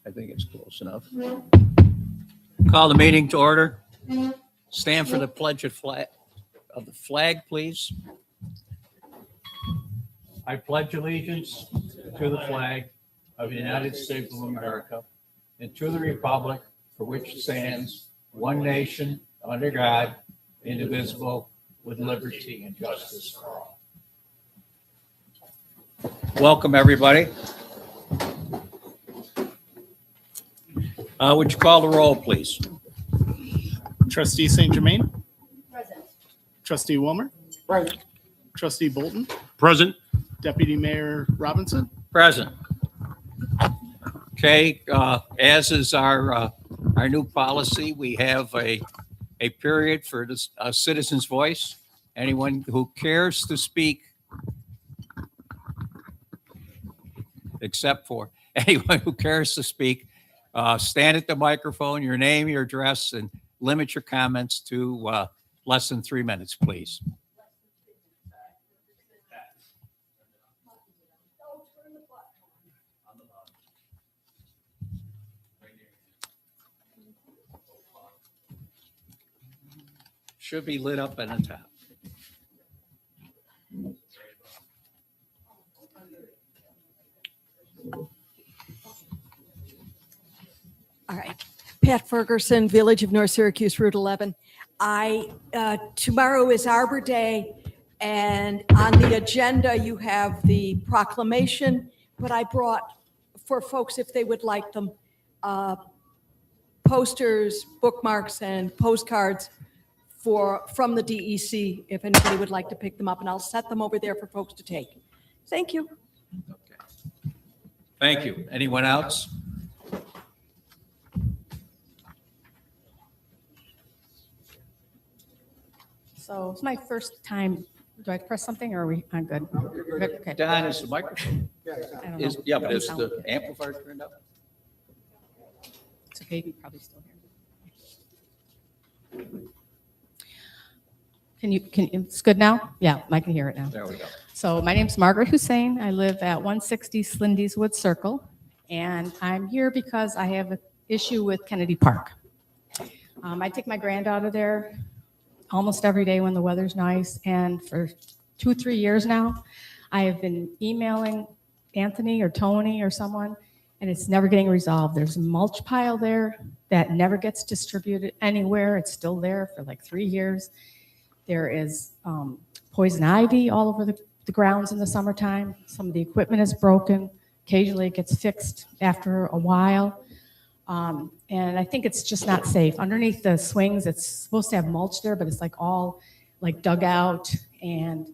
I think it's close enough. Call the meeting to order. Stand for the pledge of the flag, please. I pledge allegiance to the flag of the United States of America and to the republic for which it stands, one nation, under God, indivisible, with liberty and justice for all. Welcome, everybody. Would you call the roll, please? Trustee St. Germain, Present. Trustee Wilmer, Present. Trustee Bolton, Present. Deputy Mayor Robinson. Present. Okay, as is our new policy, we have a period for this citizen's voice. Anyone who cares to speak, except for anyone who cares to speak, stand at the microphone, your name, your address, and limit your comments to less than 3 minutes, please. Should be lit up at the top. All right. Pat Ferguson, Village of North Syracuse, Route 11. Tomorrow is Arbor Day, and on the agenda you have the proclamation, but I brought for folks if they would like them, posters, bookmarks, and postcards from the DEC, if anybody would like to pick them up, and I'll set them over there for folks to take. Thank you. Okay. Thank you. Anyone else? So it's my first time. Do I press something or are we on good? Good, okay. Don, is the microphone? I don't Is, know. yeah, but is Sound the good. amplifier turned up? It's okay, you can probably still hear me. It's good now? Yeah, I can hear it now. There we go. So my name's Margaret Hussein. I live at 160 Slindy's Wood Circle, and I'm here because I have an issue with Kennedy Park. I take my granddaughter there almost every day when the weather's nice, and for 2-3 years now, I have been emailing Anthony or Tony or someone, and it's never getting resolved. There's a mulch pile there that never gets distributed anywhere. It's still there for like 3 years. There is poison ivy all over the grounds in the summertime. Some of the equipment is broken. Occasionally it gets fixed after a while. And I think it's just not safe. Underneath the swings, it's supposed to have mulch there, but it's like all like dug out and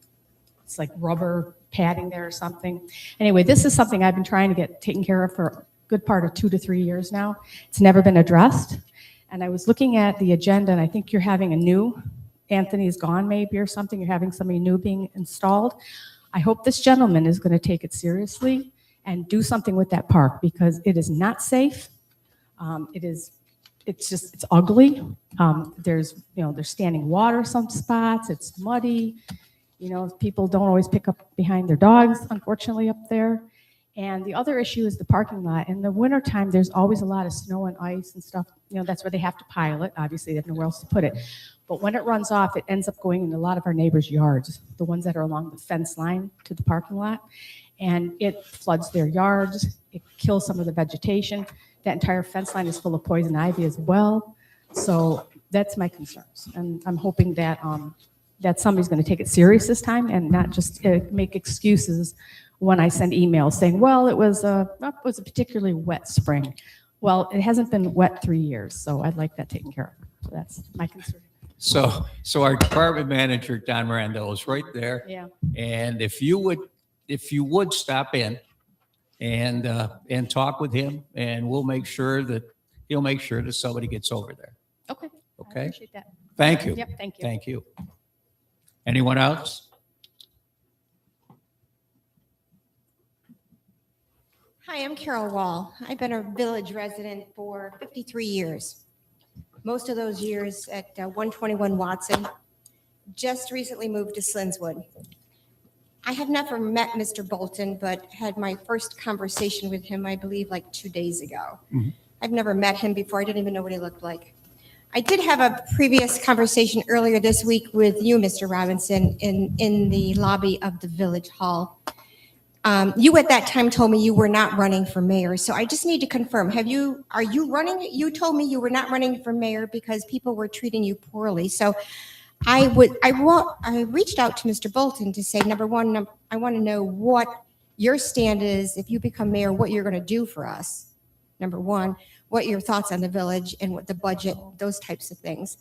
it's like rubber padding there or something. Anyway, this is something I've been trying to get taken care of for a good part of 2 to 3 years now. It's never been addressed. And I was looking at the agenda, and I think you're having a new, Anthony's gone maybe or something, you're having somebody new being installed. I hope this gentleman is going to take it seriously and do something with that park because it is not safe. It's ugly. There's standing water some spots. It's muddy. People don't always pick up behind their dogs, unfortunately, up there. And the other issue is the parking lot. In the wintertime, there's always a lot of snow and ice and stuff. That's where they have to pile it. Obviously, they have nowhere else to put it. But when it runs off, it ends up going in a lot of our neighbors' yards, the ones that are along the fence line to the parking lot. And it floods their yards. It kills some of the vegetation. That entire fence line is full of poison ivy as well. So that's my concerns. And I'm hoping that that somebody's going to take it serious this time and not just make excuses when I send emails saying, well, it was a particularly wet spring. Well, it hasn't been wet 3 years, so I'd like that taken care of. So that's my concern. So our department manager, Don Miranda, is right there. Yeah. And if you would stop in and talk with him, and he'll make sure that somebody gets over there. Okay. Okay. I appreciate that. Thank you. Yep. Thank you. Thank you. Anyone else? Hi, I'm Carol Wall. I've been a village resident for 53 years. Most of those years at 121 Watson. Just recently moved to Slinswood. I have never met Mr. Bolton, but had my first conversation with him, I believe, like 2 days ago. I've never met him before. I didn't even know what he looked like. I did have a previous conversation earlier this week with you, Mr. Robinson, in the lobby of the Village Hall. You at that time told me you were not running for mayor, so I just need to confirm, are you running? You told me you were not running for mayor because people were treating you poorly. So I reached out to Mr. Bolton to say, number one, I want to know what your stand is if you become mayor, what you're going to do for us. Number one, what your thoughts on the village and what the budget, those types of things.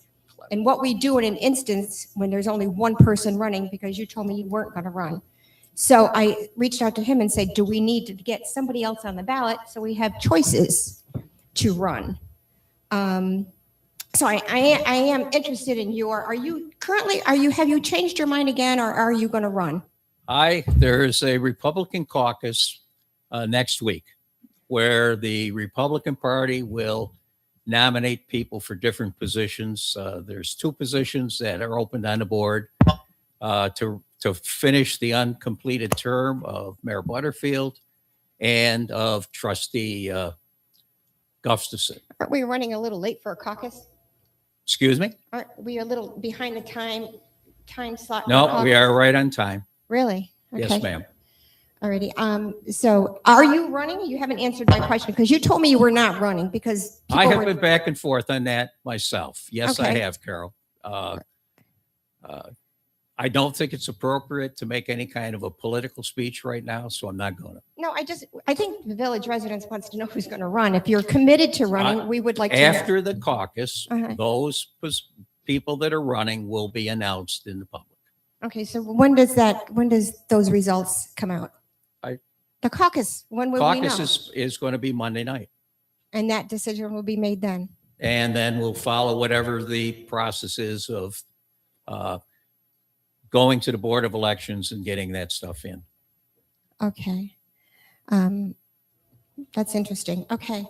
And what we do in an instance when there's only one person running, because you told me you weren't going to run. So I reached out to him and said, do we need to get somebody else on the ballot so we have choices to run? So I am interested in have you changed your mind again, or are you going to run? There's a Republican caucus next week where the Republican Party will nominate people for different positions. There's 2 positions that are opened on the board to finish the uncompleted term of Mayor Butterfield and of Trustee Gustafson. Aren't we running a little late for a caucus? Excuse me? Aren't we a little behind the time slot? for a No, caucus? we are right on time. Really? Yes, Okay. ma'am. Alrighty. So are you running? You haven't answered my question because you told me you were not running because I people have were. been back and forth on that myself. Yes, I Okay. have, Carol. I don't think it's appropriate to make any kind of a political speech right now, so I'm not going to. No, I think the village residents wants to know who's going to run. If you're committed to running, we would like to know. After the caucus, Uh-huh. those people that are running will be announced in the public. Okay, so when does those results come out? The caucus, when will we know? Caucus is going to be Monday night. And that decision will be made then? And then we'll follow whatever the process is of going to the Board of Elections and getting that stuff in. Okay. That's interesting. Okay.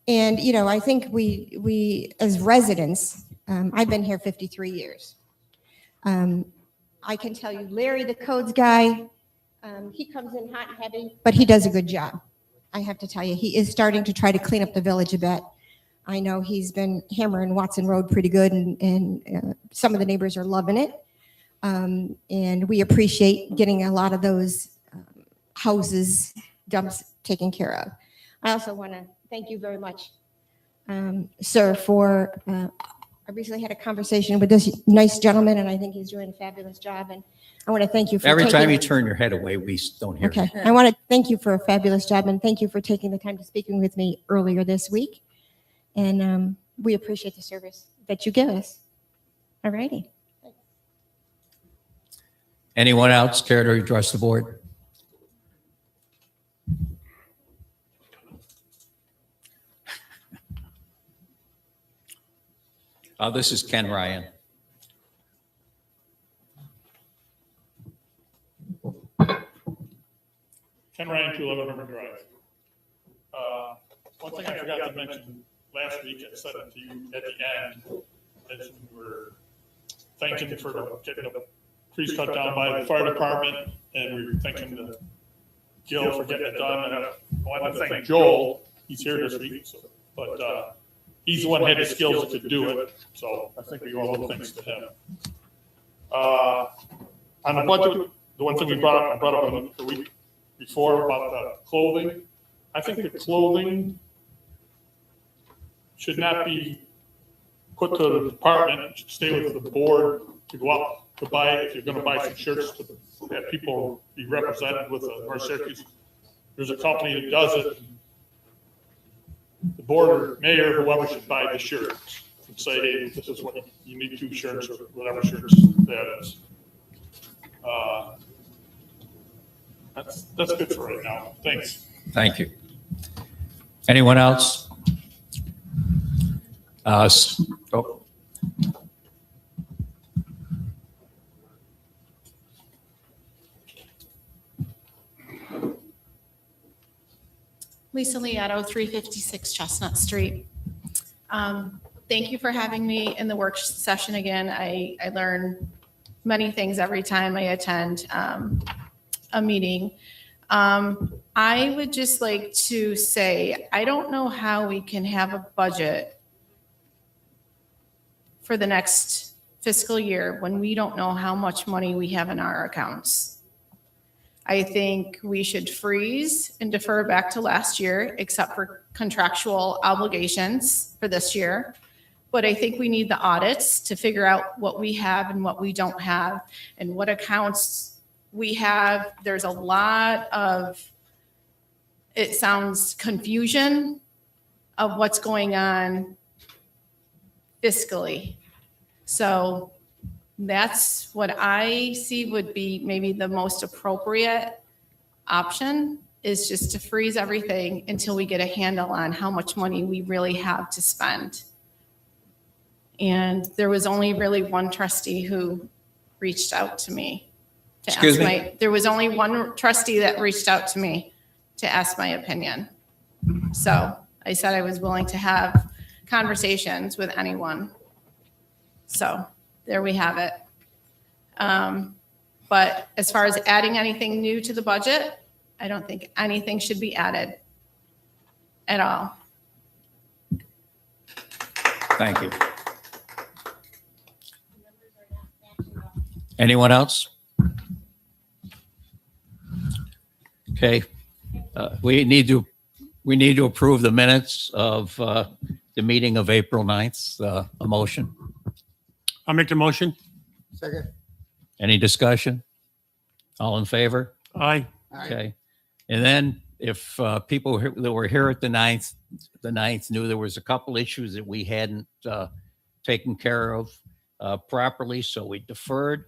And, I think we as residents, I've been here 53 years. I can tell you, Larry, the codes guy, he comes in hot and heavy, but he does a good job. I have to tell you, he is starting to try to clean up the village a bit. I know he's been hammering Watson Road pretty good, and some of the neighbors are loving it. And we appreciate getting a lot of those houses, dumps taken care of. I also want to thank you very much, sir, for, I recently had a conversation with this nice gentleman, and I think he's doing a fabulous job. And I want to thank you for Every time you taking- turn your head away, we don't hear Okay, you. I want to thank you for a fabulous job, and thank you for taking the time to speaking with me earlier this week. And we appreciate the service that you give us. All righty. Anyone else care to address the board? This is Ken Ryan. Ken Ryan, 211 River Drive. One thing I forgot to mention last week, I said it to you at the end, as we were thanking for getting the trees cut down by the fire department, and we were thanking Gil for getting it done. And I want to thank Joel, he's here this week, but he's the one who had the skills to do it, so I think we all owe thanks to him. On the budget, the one thing I brought up the week before about the clothing, I think the clothing should not be put to the department, it should stay with the board to go out to buy, if you're gonna buy some shirts, to have people be represented with North Syracuse. There's a company that does it. The board or mayor, whoever should buy the shirt and say, hey, this is what you need, 2 shirts or whatever shirts that is. That's good for right now. Thanks. Thank you. Anyone else? Oh, Lisa Liotto, 356 Chestnut Street. Thank you for having me in the work session again. I learn many things every time I attend. a meeting. I would just like to say, I don't know how we can have a budget for the next fiscal year when we don't know how much money we have in our accounts. I think we should freeze and defer back to last year, except for contractual obligations for this year. But I think we need the audits to figure out what we have and what we don't have and what accounts we have. There's a lot of, it sounds confusion of what's going on fiscally. So that's what I see would be maybe the most appropriate option, is just to freeze everything until we get a handle on how much money we really have to spend. And there was only really one trustee who reached out to me to Excuse ask me? there was only one trustee that reached out to me to ask my opinion. So I said I was willing to have conversations with anyone. So there we have it. But as far as adding anything new to the budget, I don't think anything should be added at all. Thank you. Anyone else? Okay, we need to approve the minutes of the meeting of April 9th. A motion. I'll make the motion. Second. Any discussion? All in favor? Aye. Okay. And then if people that were here at the 9th knew there was a couple issues that we hadn't taken care of properly, so we deferred.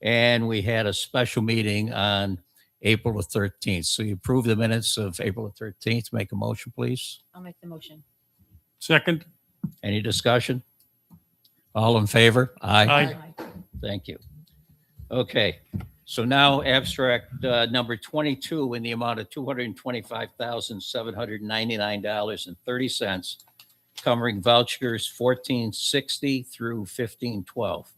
And we had a special meeting on April the 13th. So you approve the minutes of April the 13th. Make a motion, please. I'll make the motion. Second. Any discussion? All in favor? Aye. Thank you. Okay, so now abstract number 22 in the amount of $225,799.30, covering vouchers 1460 through 1512.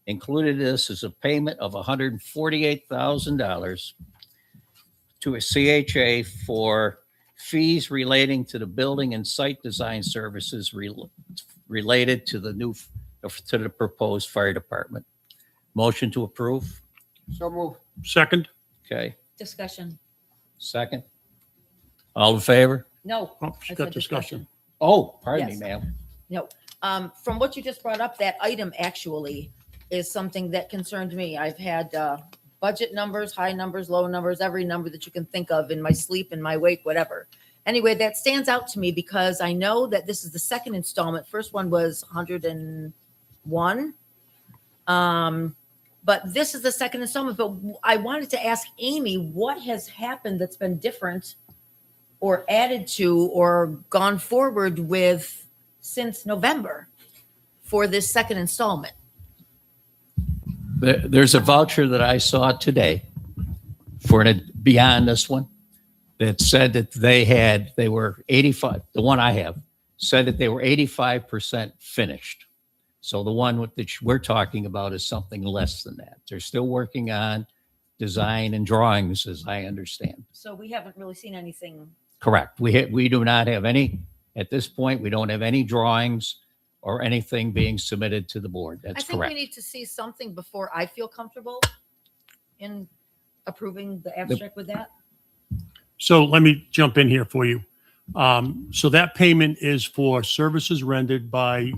Included in this is a payment of $148,000 to a CHA for fees relating to the building and site design services related to the proposed fire department. Motion to approve. So move. Second. Okay, Discussion. second. All in favor? No. Oh, she's I got said discussion. Oh, pardon me, Yes. ma'am. No. From what you just brought up, that item actually is something that concerned me. I've had budget numbers, high numbers, low numbers, every number that you can think of in my sleep, in my wake, whatever. Anyway, that stands out to me because I know that this is the second installment. First one was 101. But this is the second installment. But I wanted to ask Amy, what has happened that's been different or added to or gone forward with since November for this second installment? There's a voucher that I saw today for beyond this one that said that they were 85. The one I have said that they were 85% finished. So the one that we're talking about is something less than that. They're still working on design and drawings, as I understand. So we haven't really seen anything. Correct. We do not have any, at this point, we don't have any drawings or anything being submitted to the board. I That's think correct. we need to see something before I feel comfortable in approving the abstract with that. So let me jump in here for you. So that payment is for services rendered by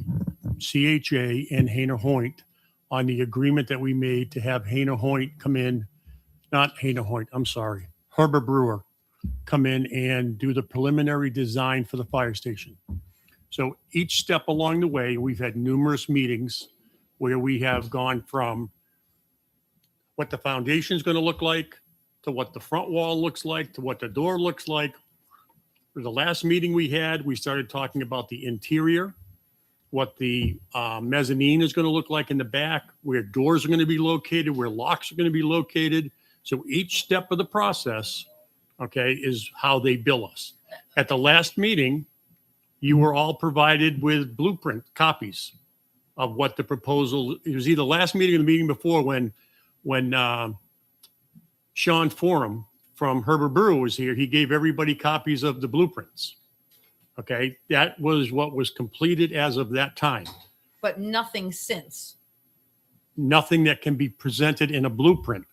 CHA and Hayner Hoyt on the agreement that we made to have Hayner Hoyt come in, not Hayner Hoyt, I'm sorry, Herbert Brewer come in and do the preliminary design for the fire station. So each step along the way, we've had numerous meetings where we have gone from what the foundation is going to look like, to what the front wall looks like, to what the door looks like. For the last meeting we had, we started talking about the interior, what the mezzanine is going to look like in the back, where doors are going to be located, where locks are going to be located. So each step of the process, okay, is how they bill us. At the last meeting, you were all provided with blueprint copies of what the proposal, it was either last meeting or the meeting before when Sean Forum from Herbert Brewer was here, he gave everybody copies of the blueprints. Okay, that was what was completed as of that time. But nothing since. Nothing that can be presented in a blueprint,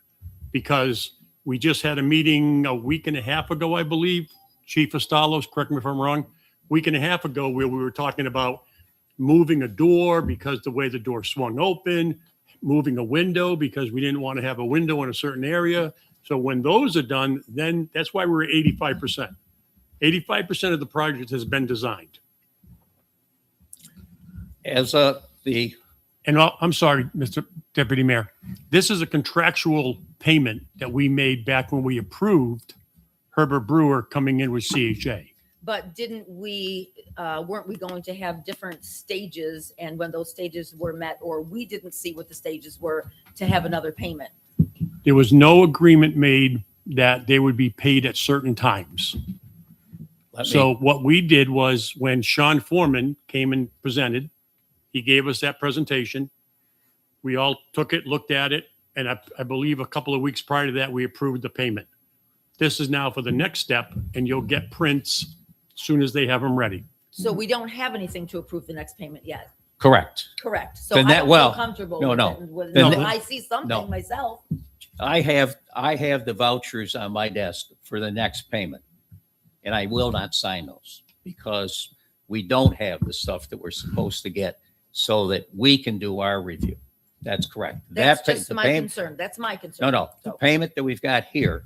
because we just had a meeting a week and a half ago, I believe, Chief Ostalos, correct me if I'm wrong, week and a half ago, where we were talking about moving a door because the way the door swung open, moving a window because we didn't want to have a window in a certain area. So when those are done, then that's why we're at 85%. 85% of the project has been designed. As the, And I'm sorry, Mr. Deputy Mayor, this is a contractual payment that we made back when we approved Herbert Brewer coming in with CHA. But didn't we, weren't we going to have different stages? And when those stages were met, or we didn't see what the stages were, to have another payment? There was no agreement made that they would be paid at certain times. So what we did was, when Sean Foreman came and presented, he gave us that presentation. We all took it, looked at it, and I believe a couple of weeks prior to that, we approved the payment. This is now for the next step, and you'll get prints as soon as they have them ready. So we don't have anything to approve the next payment yet. correct. Correct. So Then I that- don't well, feel comfortable no, with no. it. With- Then no, that- I see something no. myself. I have the vouchers on my desk for the next payment. And I will not sign those because we don't have the stuff that we're supposed to get so that we can do our review. That's correct. That's That just the my payment- concern. That's my concern. No, the So- payment that we've got here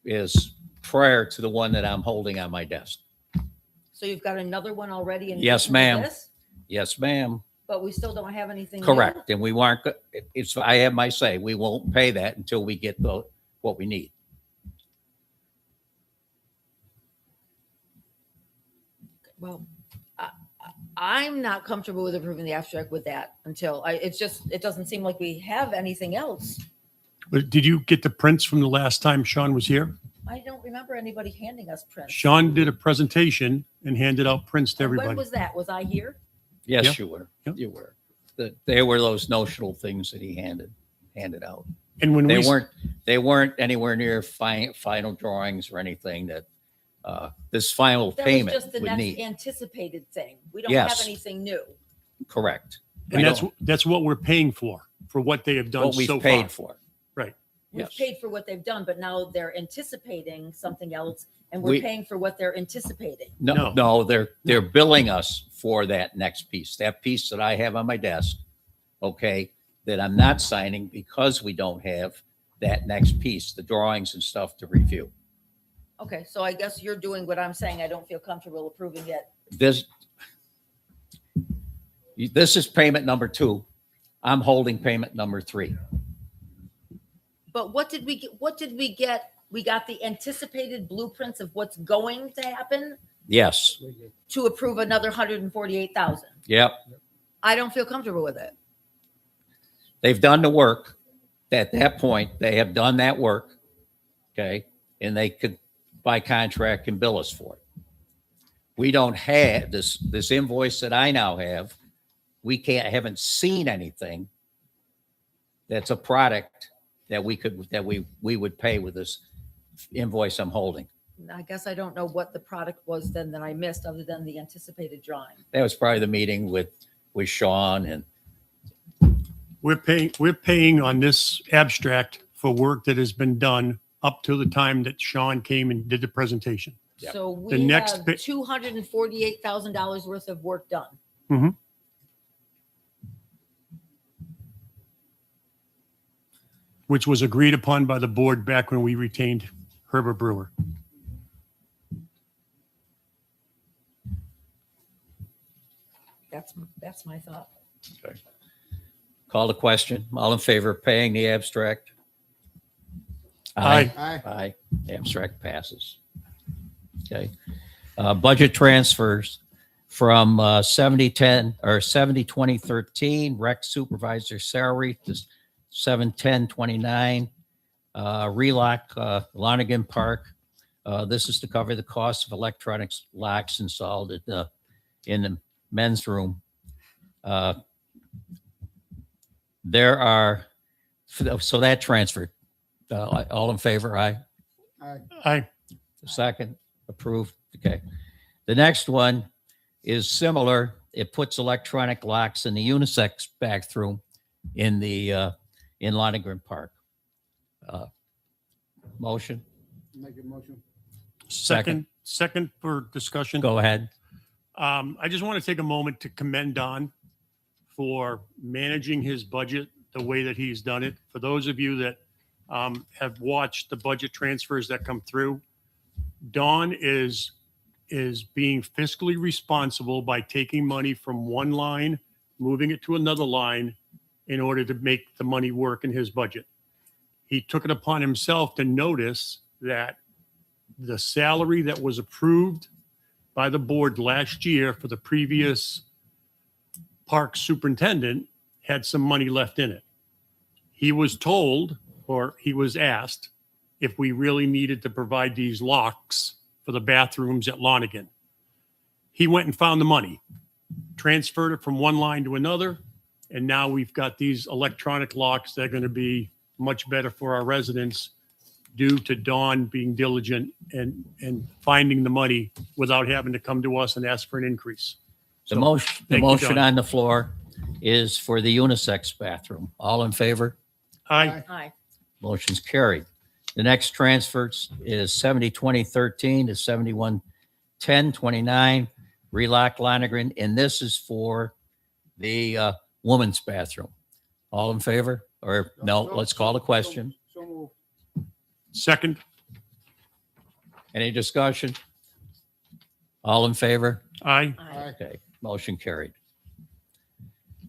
is prior to the one that I'm holding on my desk. So you've got another one already in. Yes, addition to ma'am. this, Yes, ma'am. But we still don't have anything. new? Correct. And we weren't, it's, I have my say, we won't pay that until we get what we need. Well, I'm not comfortable with approving the abstract with that until it doesn't seem like we have anything else. But did you get the prints from the last time Sean was here? I don't remember anybody handing us prints. Sean did a presentation and handed out prints to And when everybody. was that? Was I here? Yes, Yeah. you were. Yep. You were. There were those notional things that he handed out. And when They weren't anywhere near final drawings or anything that this final That was payment just the would next need. anticipated thing. We don't have Yes. anything new. Correct. and We that's don't- that's what we're paying for what they have done what we've so paid far. for. Right. We've Yes. paid for what they've done, but now they're anticipating something else, and we're We- paying for what they're anticipating. No, they're billing us for that next piece, that piece that I have on my desk, okay, that I'm not signing because we don't have that next piece, the drawings and stuff to review. Okay, so I guess you're doing what I'm saying. I don't feel comfortable approving it. This is payment number 2. I'm holding payment number 3. But what did we get? What did we get? We got the anticipated blueprints of what's going to happen Yes. to approve another 148,000. Yep. I don't feel comfortable with it. They've done the work. At that point, they have done that work. Okay. And they could, by contract, can bill us for it. We don't have this invoice that I now have. We haven't seen anything that's a product that we would pay with this invoice I'm holding. I guess I don't know what the product was then that I missed, other than the anticipated drawing. That was probably the meeting with Sean, and We're paying on this abstract for work that has been done up to the time that Sean came and did the presentation. Yep. So The we next have bit- $248,000 worth of work done. Which was agreed upon by the board back when we retained Herbert Brewer. That's my thought. call the question. All in favor of paying the abstract? Aye. Aye. Abstract passes. Okay. Budget transfers from 70-10 or 70-2013 rec supervisor salary to 7-10-29. Relock Lonigan Park. This is to cover the cost of electronics locks installed in the men's room. There are, so that transferred. All in favor? Aye. Aye. Second, approved. Okay. The next one is similar. It puts electronic locks in the unisex bathroom in the, in Lonergan Park. Motion? Second for discussion. Go ahead. I just want to take a moment to commend Don for managing his budget the way that he's done it. For those of you that have watched the budget transfers that come through, Don is being fiscally responsible by taking money from one line, moving it to another line in order to make the money work in his budget. He took it upon himself to notice that the salary that was approved by the board last year for the previous park superintendent had some money left in it. He was told, or he was asked, if we really needed to provide these locks for the bathrooms at Lonergan. He went and found the money, transferred it from one line to another, and now we've got these electronic locks that are going to be much better for our residents due to Dawn being diligent and finding the money without having to come to us and ask for an increase. The So, motion, thank you, Don. on the floor is for the unisex bathroom. All in favor? Aye. Aye. Motion's carried. The next transfers is 70-2013 to 71-10-29, Relock Lonergan, and this is for the woman's bathroom. All in favor? Or no, let's call the question. Second. Any discussion? All in favor? Aye. Aye. Okay, motion carried.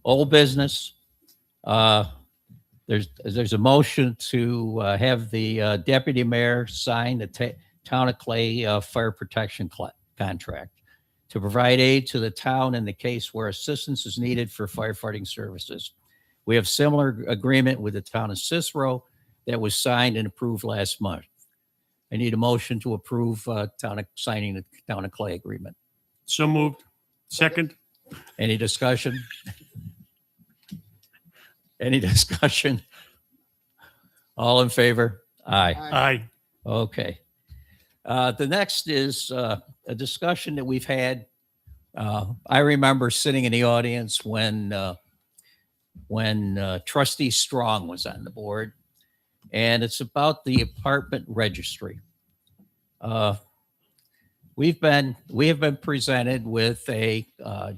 Old business. There's a motion to have the deputy mayor sign the Town of Clay fire protection contract to provide aid to the town in the case where assistance is needed for firefighting services. We have similar agreement with the town of Cicero that was signed and approved last month. I need a motion to approve signing the Town of Clay agreement. So moved. Second. Any discussion? Any discussion? All in favor? Aye. Aye. Okay. The next is a discussion that we've had. I remember sitting in the audience when Trustee Strong was on the board, and it's about the apartment registry. We have been presented with a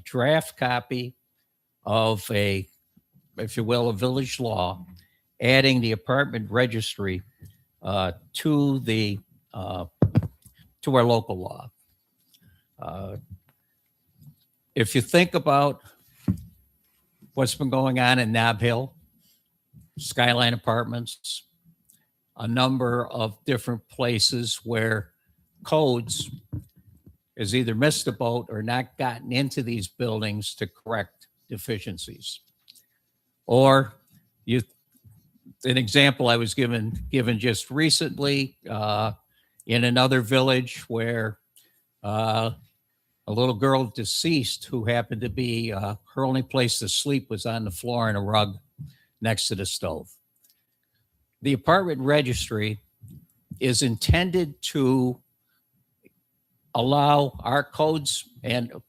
draft copy of if you will, a village law, adding the apartment registry to our local law. If you think about what's been going on in Nob Hill, Skyline Apartments, a number of different places where codes has either missed the boat or not gotten into these buildings to correct deficiencies. Or an example I was given just recently in another village where a little girl deceased who happened to be her only place to sleep was on the floor in a rug next to the stove. The apartment registry is intended to allow our codes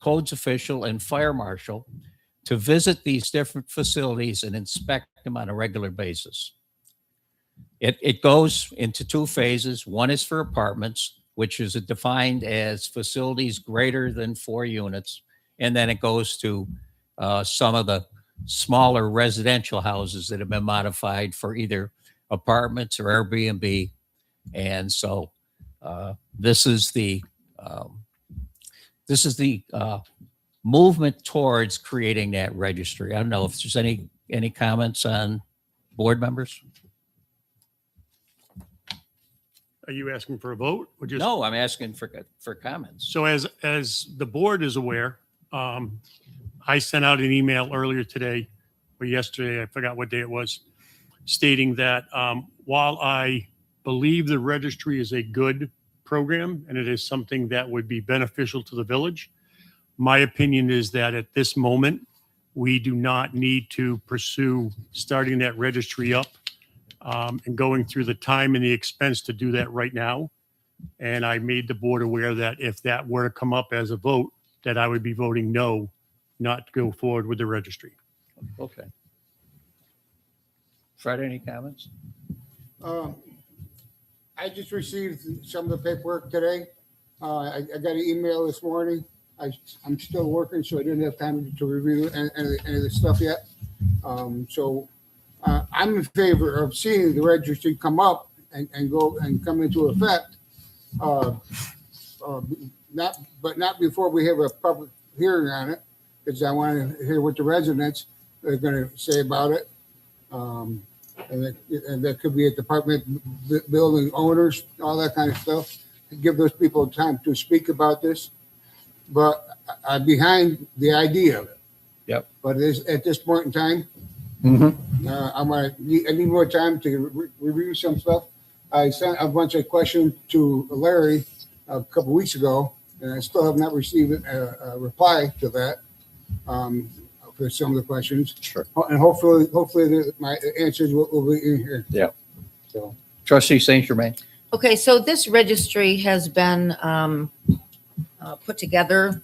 official and fire marshal to visit these different facilities and inspect them on a regular basis. It goes into two phases. One is for apartments, which is defined as facilities greater than 4 units. And then it goes to some of the smaller residential houses that have been modified for either apartments or Airbnb. And so this is the movement towards creating that registry. I don't know if there's any comments on board members. Are you asking for a vote or just? No, I'm asking for comments. So as the board is aware, I sent out an email earlier today or yesterday, I forgot what day it was, stating that while I believe the registry is a good program and it is something that would be beneficial to the village, my opinion is that at this moment, we do not need to pursue starting that registry up and going through the time and the expense to do that right now. And I made the board aware that if that were to come up as a vote, that I would be voting no, not to go forward with the registry. Okay. Fred, any comments? I just received some of the paperwork today. I got an email this morning. I'm still working, so I didn't have time to review any of the stuff yet. I'm in favor of seeing the registry come up and go and come into effect. Not before we have a public hearing on it, because I want to hear what the residents are going to say about it. And that could be at department building owners, all that kind of stuff. Give those people time to speak about this. But I'm behind the idea of it. Yep. But at this point in time, I need more time to review some stuff. I sent a bunch of questions to Larry a couple weeks ago, and I still have not received a reply to that for some of the questions. Sure. And hopefully my answers will be in here. Yeah. So Trustee St. Germain? Okay, so this registry has been put together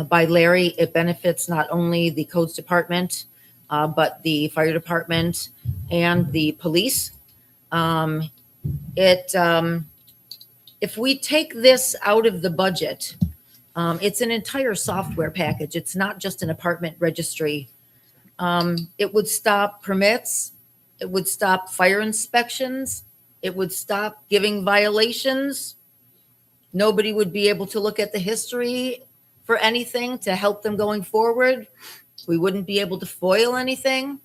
by Larry. It benefits not only the codes department, but the fire department and the police. If we take this out of the budget, it's an entire software package. It's not just an apartment registry. It would stop permits. It would stop fire inspections. It would stop giving violations. Nobody would be able to look at the history for anything to help them going forward. We wouldn't be able to foil anything.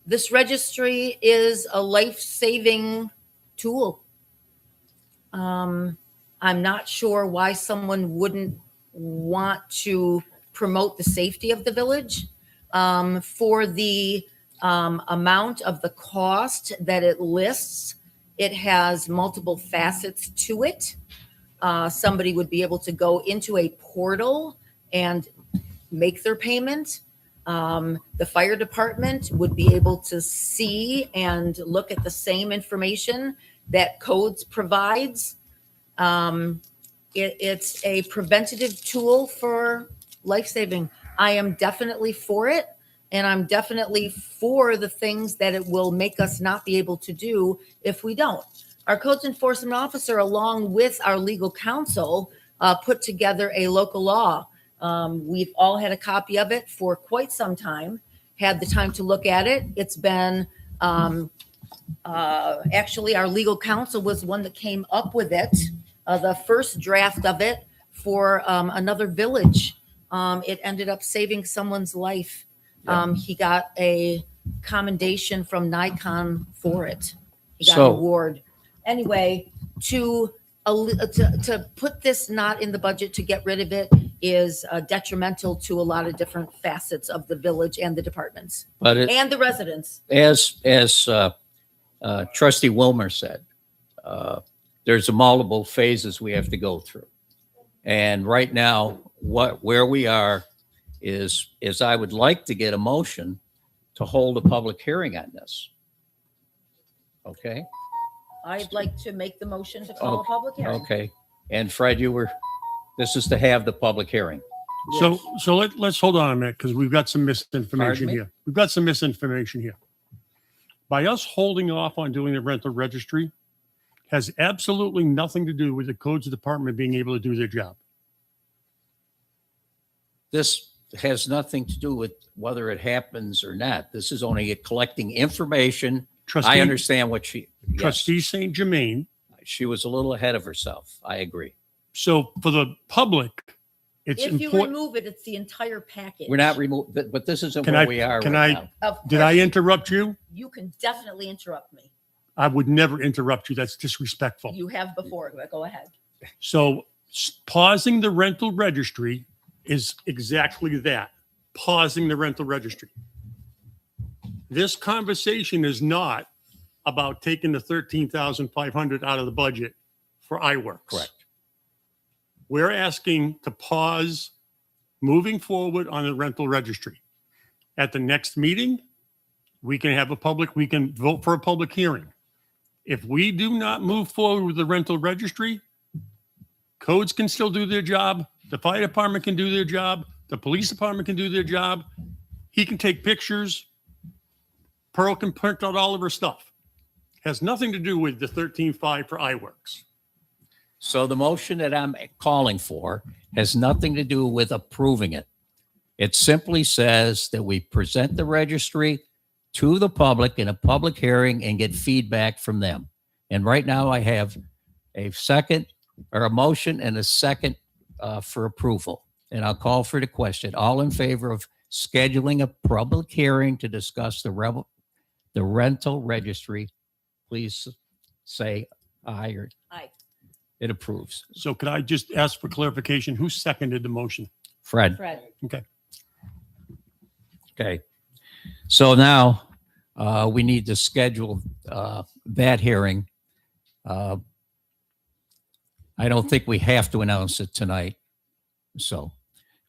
This registry is a life-saving tool. I'm not sure why someone wouldn't want to promote the safety of the village. For the amount of the cost that it lists, it has multiple facets to it. Somebody would be able to go into a portal and make their payment. The fire department would be able to see and look at the same information that codes provides. It's a preventative tool for life-saving. I am definitely for it, and I'm definitely for the things that it will make us not be able to do if we don't. Our codes enforcement officer, along with our legal counsel, put together a local law. We've all had a copy of it for quite some time, had the time to look at it. It's been, actually, our legal counsel was one that came up with it, the first draft of it for another village. It ended up saving someone's life. He got a commendation from Nikon for it. He got an award. Anyway, to put this not in the budget, to get rid of it, is detrimental to a lot of different facets of the village and the departments and the residents. As Trustee Wilmer said, there's multiple phases we have to go through. And right now, where we are is I would like to get a motion to hold a public hearing on this. Okay? I'd like to make the motion to call a public hearing. Okay. And Fred, this is to have the public hearing. So let's hold on a minute, because we've got some misinformation Pardon me? here. We've got some misinformation here. By us holding off on doing the rental registry has absolutely nothing to do with the codes department being able to do their job. This has nothing to do with whether it happens or not. This is only collecting information. I understand what yes. Trustee St. Germain. She was a little ahead of herself. I agree. So for the public, it's If you important. remove it, it's the entire package. We're not removed, but this isn't Can where I- we are can right I- now. Of Did I course, interrupt you? You can definitely interrupt me. I would never interrupt you. That's disrespectful. You have before, but go ahead. So pausing the rental registry is exactly that, pausing the rental registry. This conversation is not about taking the $13,500 out of the budget for iWorks. Correct. We're asking to pause moving forward on the rental registry. At the next meeting, we can have we can vote for a public hearing. If we do not move forward with the rental registry, codes can still do their job. The fire department can do their job. The police department can do their job. He can take pictures. Pearl can print out all of her stuff. Has nothing to do with the 13.5 for iWorks. So the motion that I'm calling for has nothing to do with approving it. It simply says that we present the registry to the public in a public hearing and get feedback from them. And right now I have a motion and a second for approval. And I'll call for the question. All in favor of scheduling a public hearing to discuss the rental registry, please say aye or Aye. it approves. So could I just ask for clarification? Who seconded the motion? Fred. Fred. Okay. Okay. So now we need to schedule that hearing. I don't think we have to announce it tonight. So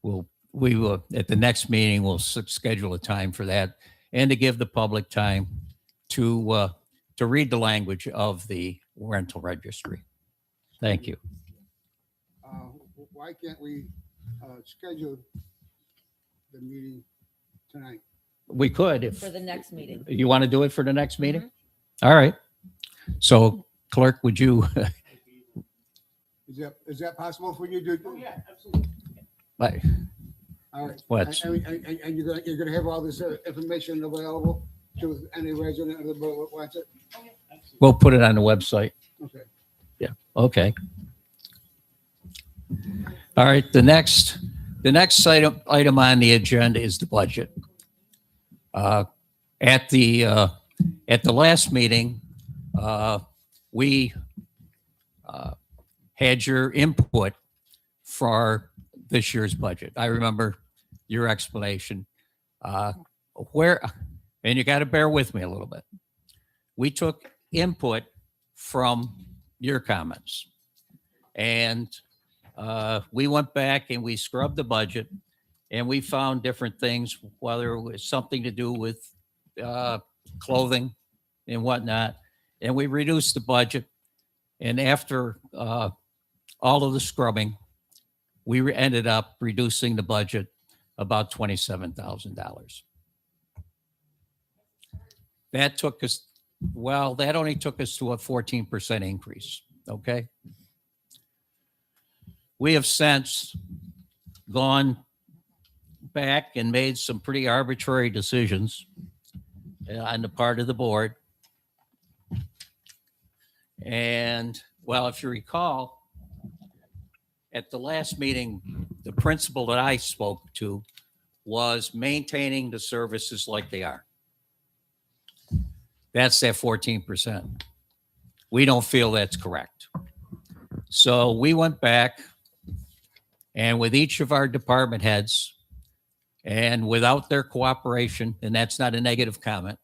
we will, at the next meeting, we'll schedule a time for that and to give the public time to read the language of the rental registry. Thank you. Why can't we schedule the meeting tonight? We could if For the next meeting. you want to do it for the next meeting. All right. So clerk, would you? Is that possible for you to do? Yeah, absolutely. Like, All right. What? And you're gonna have all this information available to any resident of the board that wants it? we'll put it on the website. Okay. Yeah. Okay. All right. The next item on the agenda is the budget. At the last meeting, we had your input for this year's budget. I remember your explanation. And you got to bear with me a little bit. We took input from your comments, and we went back and we scrubbed the budget, and we found different things, whether it was something to do with clothing and whatnot, and we reduced the budget. And after all of the scrubbing, we ended up reducing the budget about $27,000. That only took us to a 14% increase. Okay. We have since gone back and made some pretty arbitrary decisions on the part of the board. And well, if you recall, at the last meeting, the principle that I spoke to was maintaining the services like they are. That's that 14%. We don't feel that's correct. So we went back, and with each of our department heads, and without their cooperation, and that's not a negative comment,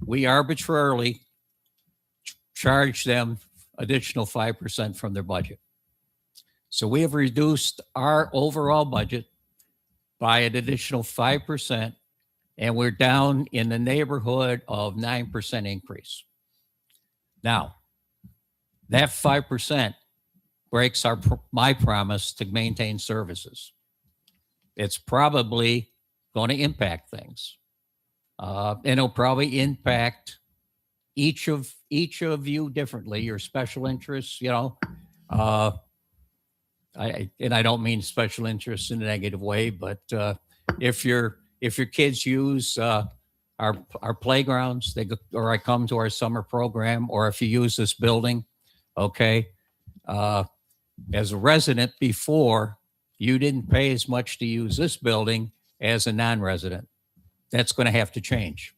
we arbitrarily charged them additional 5% from their budget. So we have reduced our overall budget by an additional 5%, and we're down in the neighborhood of 9% increase. Now, that 5% breaks my promise to maintain services. It's probably going to impact things. And it'll probably impact each of you differently, your special interests, I don't mean special interests in a negative way, but if your kids use our playgrounds, or I come to our summer program, or if you use this building, okay, as a resident before, you didn't pay as much to use this building as a non-resident. That's going to have to change.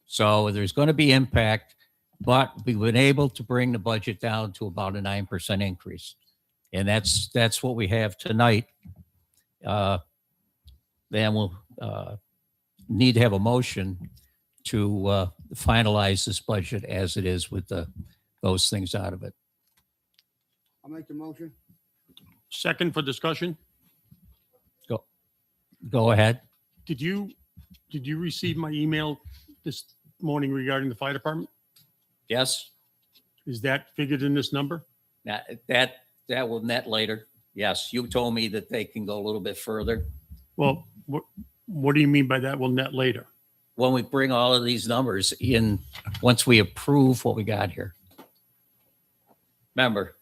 So there's going to be impact, but we've been able to bring the budget down to about a 9% increase. And that's what we have tonight. Then we'll need to have a motion to finalize this budget as it is with those things out of it. I'll make the motion. Second for discussion. Go ahead. Did you receive my email this morning regarding the fire department? Yes, Is that figured in this number? that will net later. Yes, you told me that they can go a little bit further. Well, what do you mean by that will net later? When we bring all of these numbers in, once we approve what we got here. Remember,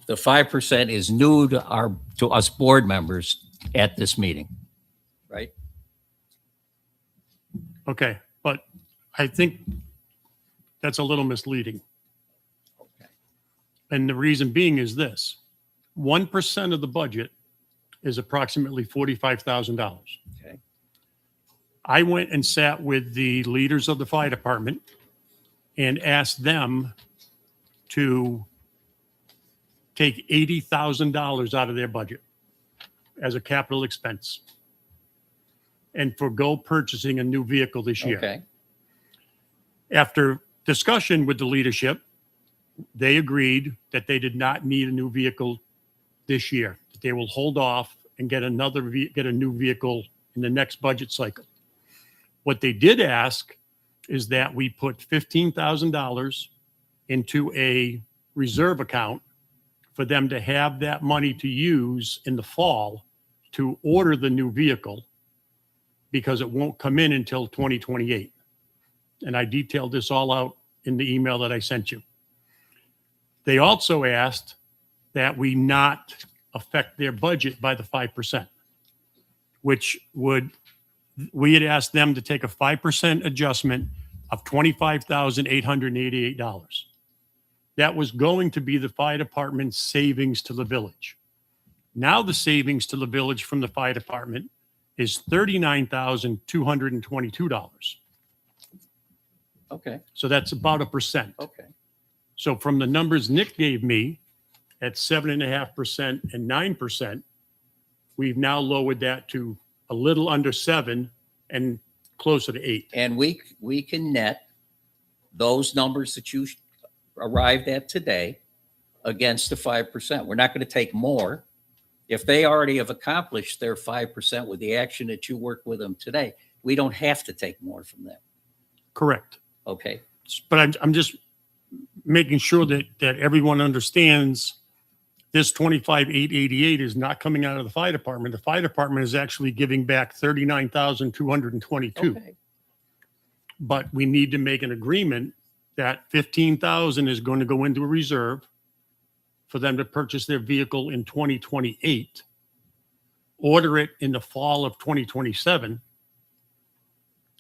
the 5% is new to us board members at this meeting, right? Okay, but I think that's a little misleading. Okay. And the reason being is this: 1% of the budget is approximately $45,000. Okay. I went and sat with the leaders of the fire department and asked them to take $80,000 out of their budget as a capital expense and forgo purchasing a new vehicle this year. Okay. After discussion with the leadership, they agreed that they did not need a new vehicle this year. They will hold off and get a new vehicle in the next budget cycle. What they did ask is that we put $15,000 into a reserve account for them to have that money to use in the fall to order the new vehicle, because it won't come in until 2028. And I detailed this all out in the email that I sent you. They also asked that we not affect their budget by the 5%, which we had asked them to take a 5% adjustment of $25,888. That was going to be the fire department's savings to the village. Now the savings to the village from the fire department is $39,222. Okay. So that's about 1%. Okay. So from the numbers Nick gave me at 7.5% and 9%, we've now lowered that to a little under 7 and closer to 8. And we can net those numbers that you arrived at today against the 5%. We're not going to take more. If they already have accomplished their 5% with the action that you work with them today, we don't have to take more from them. Correct. Okay. But I'm just making sure that everyone understands this 25,888 is not coming out of the fire department. The fire department is actually giving back 39,222. Okay. But we need to make an agreement that 15,000 is going to go into a reserve for them to purchase their vehicle in 2028, order it in the fall of 2027,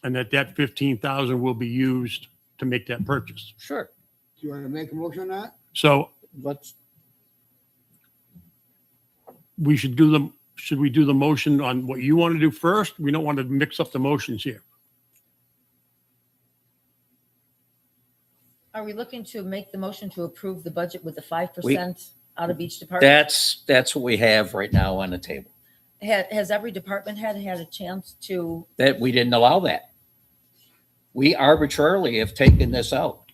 and that 15,000 will be used to make that purchase. Sure. Do you want to make a motion on that? So Let's, should we do the motion on what you want to do first? We don't want to mix up the motions here. Are we looking to make the motion to approve the budget with the 5% out of each department? that's what we have right now on the table. Has every department had a chance to? That we didn't allow that. We arbitrarily have taken this out.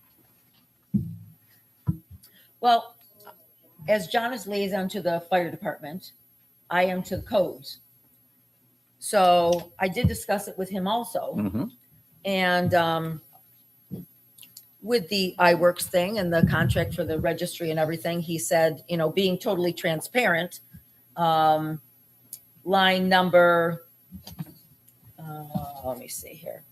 Well, as John is liaison to the fire department, I am to the codes. So I did discuss it with him also. Mhm. And with the iWorks thing and the contract for the registry and everything, he said, being totally transparent, line number, let me see here.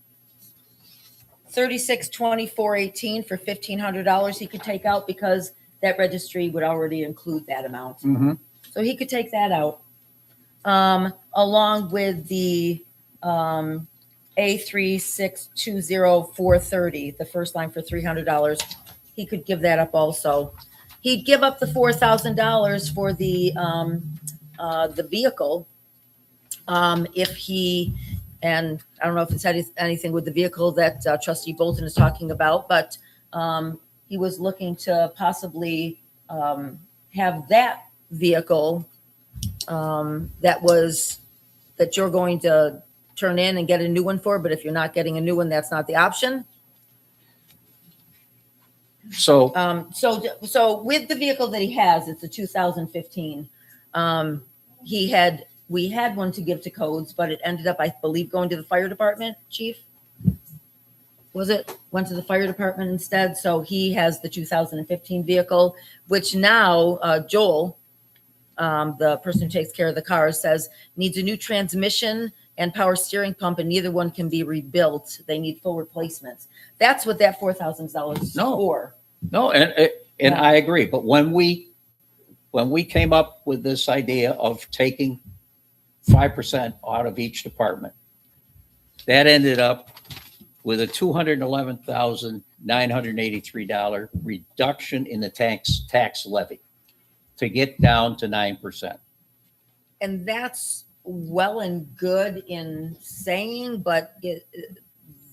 362418 for $1,500 he could take out because that registry would already include that amount. Mhm. So he could take that out. Along with the A3620430, the first line for $300, he could give that up also. He'd give up the $4,000 for the vehicle if he, and I don't know if it's anything with the vehicle that Trustee Bolton is talking about, but he was looking to possibly have that vehicle that you're going to turn in and get a new one for, but if you're not getting a new one, that's not the option. So So with the vehicle that he has, it's a 2015. He had we had one to give to codes, but it ended up, I believe, going to the fire department, chief. Was it? Went to the fire department instead. So he has the 2015 vehicle, which now Joel, the person who takes care of the cars, says needs a new transmission and power steering pump, and neither one can be rebuilt. They need full replacements. That's what that $4,000 is No. for. No, and Yeah. I agree. But when we came up with this idea of taking 5% out of each department, that ended up with a $211,983 reduction in the tax levy to get down to 9%. And that's well and good in saying, but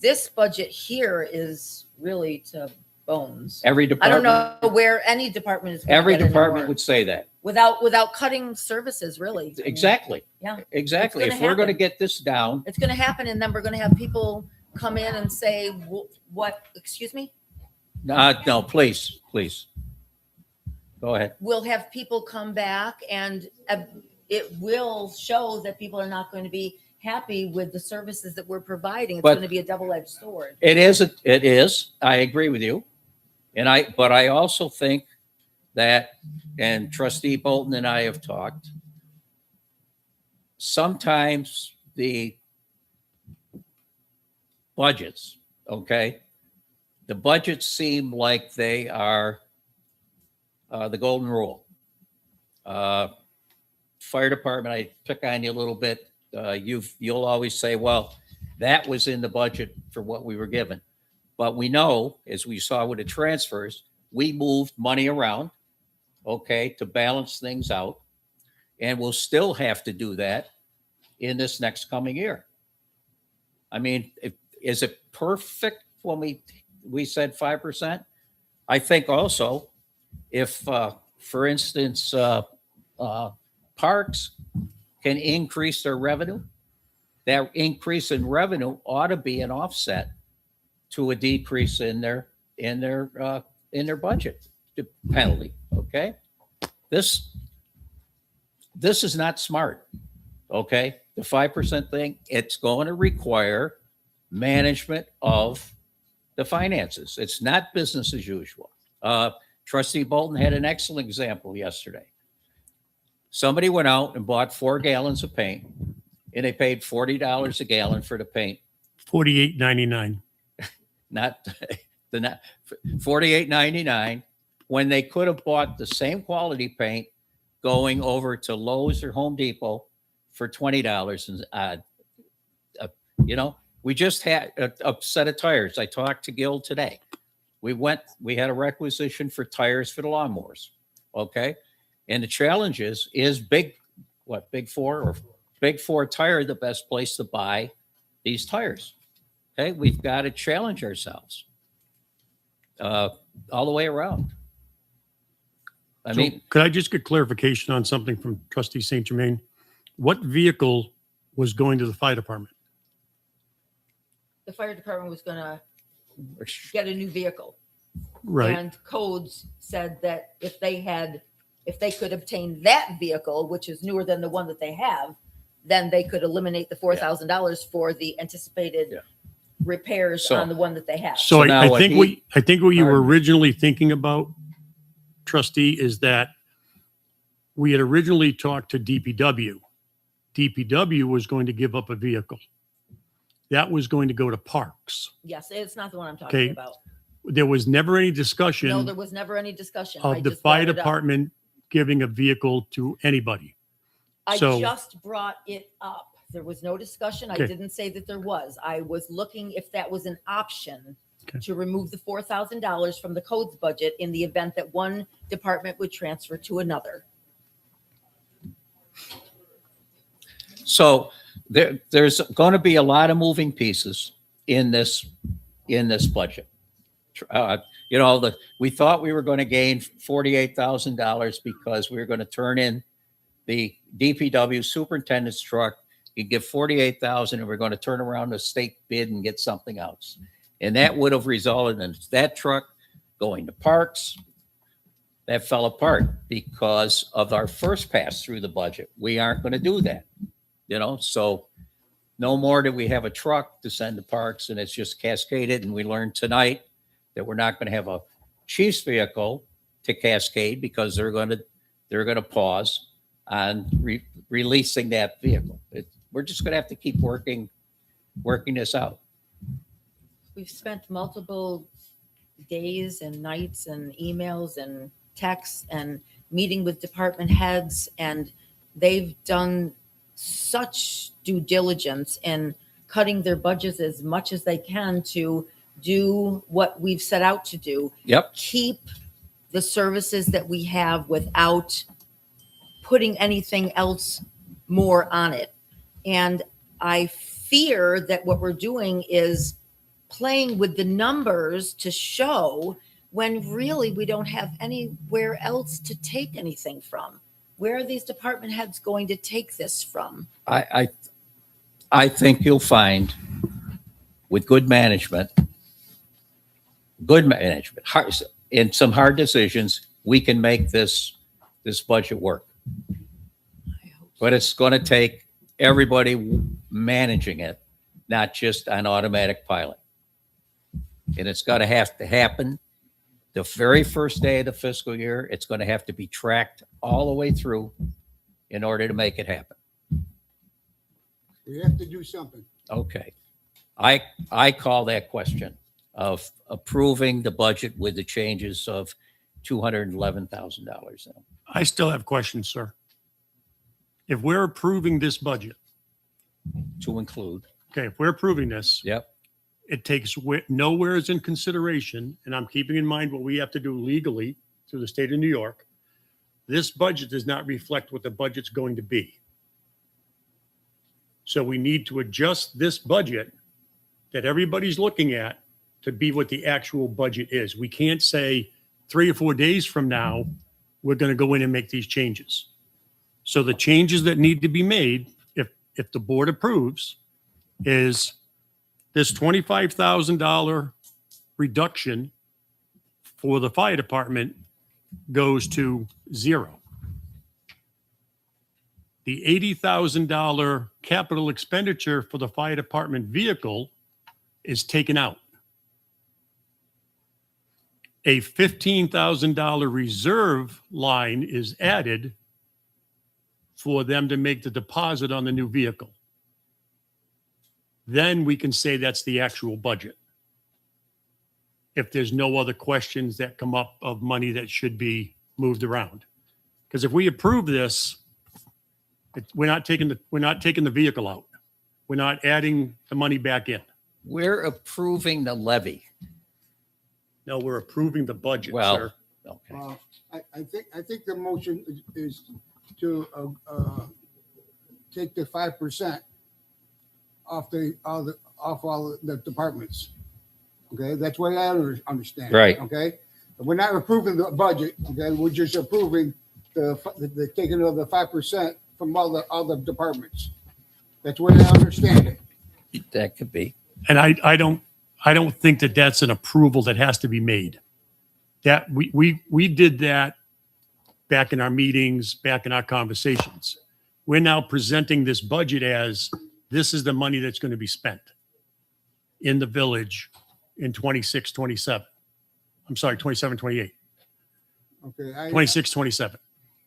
this budget here is really to bones. Every I don't department, know where any department is. gonna every get any department more would say that. without cutting services, really. Exactly. Yeah. Exactly. It's If gonna we're going to happen. get this down, It's going to happen, and then we're going to have people come in and say, "What? Excuse me." no, please. Go ahead. We'll have people come back, and it will show that people are not going to be happy with the services that we're providing. It's But- going to be a double-edged sword. It is. I agree with you. But I also think that, and Trustee Bolton and I have talked, sometimes the budgets, okay, the budgets seem like they are the golden rule. Fire department, I pick on you a little bit. You'll always say, well, that was in the budget for what we were given. But we know, as we saw with the transfers, we moved money around, okay, to balance things out. And we'll still have to do that in this next coming year. I mean, is it perfect when we said 5%? I think also if, for instance, parks can increase their revenue, that increase in revenue ought to be an offset to a decrease in their budget penalty. Okay, this is not smart. Okay, the 5% thing, it's going to require management of the finances. It's not business as usual. Trustee Bolton had an excellent example yesterday. Somebody went out and bought 4 gallons of paint, and they paid $40 a gallon for the paint. $48.99. Not the $48.99, when they could have bought the same quality paint going over to Lowe's or Home Depot for $20. And we just had a set of tires. I talked to Gil today. We had a requisition for tires for the lawnmowers. Okay. And the challenge is Big Four tire the best place to buy these tires? Okay. We've got to challenge ourselves all the way around. I So mean, could I just get clarification on something from Trustee St. Germain? What vehicle was going to the fire department? The fire department was going to get a new vehicle. Right. And codes said that if they could obtain that vehicle, which is newer than the one that they have, then they could eliminate the $4,000 for the anticipated repairs So- on the one that they have. So now I what think he- I think what you were Pardon. originally thinking about, Trustee, is that we had originally talked to DPW. DPW was going to give up a vehicle. That was going to go to parks. Yes, it's not the one I'm talking Okay. about. There was never any No, discussion there was never any discussion. I of the just brought fire it up. department giving a vehicle to anybody. I So- just brought it up. There was no discussion. I Okay. didn't say that there was. I was looking if that was an option Okay. to remove the $4,000 from the codes budget in the event that one department would transfer to another. so there's going to be a lot of moving pieces in this budget. We thought we were going to gain $48,000 because we were going to turn in the DPW superintendent's truck. You give $48,000, and we're going to turn around the state bid and get something else. And that would have resulted in that truck going to parks, that fell apart because of our first pass through the budget. We aren't going to do that, so no more do we have a truck to send to parks, and it's just cascaded. And we learned tonight that we're not going to have a chief's vehicle to cascade because they're going to pause on releasing that vehicle. We're just going to have to keep working this out. We've spent multiple days and nights and emails and texts and meeting with department heads, and they've done such due diligence in cutting their budgets as much as they can to do what we've set out to do. Yep. Keep the services that we have without putting anything else more on it. And I fear that what we're doing is playing with the numbers to show when really we don't have anywhere else to take anything from. Where are these department heads going to take this from? I think you'll find with good management, in some hard decisions, we can make this budget work. But it's going to take everybody managing it, not just on automatic pilot. And it's going to have to happen the very first day of the fiscal year. It's going to have to be tracked all the way through in order to make it happen. We have to do something. Okay. I call that question of approving the budget with the changes of $211,000. I still have questions, sir. If we're approving this budget, To include. okay, if we're approving this, Yep. it takes nowhere is in consideration, and I'm keeping in mind what we have to do legally through the state of New York. This budget does not reflect what the budget's going to be. So we need to adjust this budget that everybody's looking at to be what the actual budget is. We can't say 3 or 4 days from now, we're going to go in and make these changes. So the changes that need to be made, if the board approves, is this $25,000 reduction for the fire department goes to zero. The $80,000 capital expenditure for the fire department vehicle is taken out. A $15,000 reserve line is added for them to make the deposit on the new vehicle. Then we can say that's the actual budget. If there's no other questions that come up of money that should be moved around. Because if we approve this, we're not taking the vehicle out. We're not adding the money back in. We're approving the levy. No, we're approving the budget, Well, sir. okay. I think the motion is to take the 5% off all the departments. Okay, that's what I understand. Right. Okay, we're not approving the budget. Okay, we're just approving the taking of the 5% from all the departments. That's what I understand it. That could be. And I don't think that that's an approval that has to be made. That we did that back in our meetings, back in our conversations. We're now presenting this budget as this is the money that's going to be spent in the village in 26, 27. I'm sorry, 27, 28. Okay, 26, 27.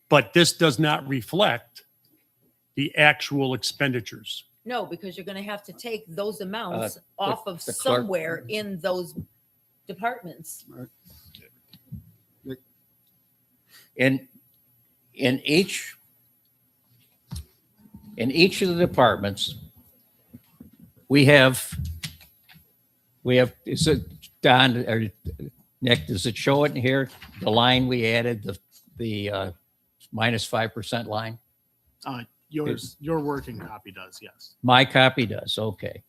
But this does not reflect the actual expenditures. No, because you're going to have to take those amounts off of the clerk- somewhere in those departments. In each of the departments, we have, is it Don or Nick, does it show it in here? The line we added, the minus 5% line? Your working copy does, yes. My copy does, okay.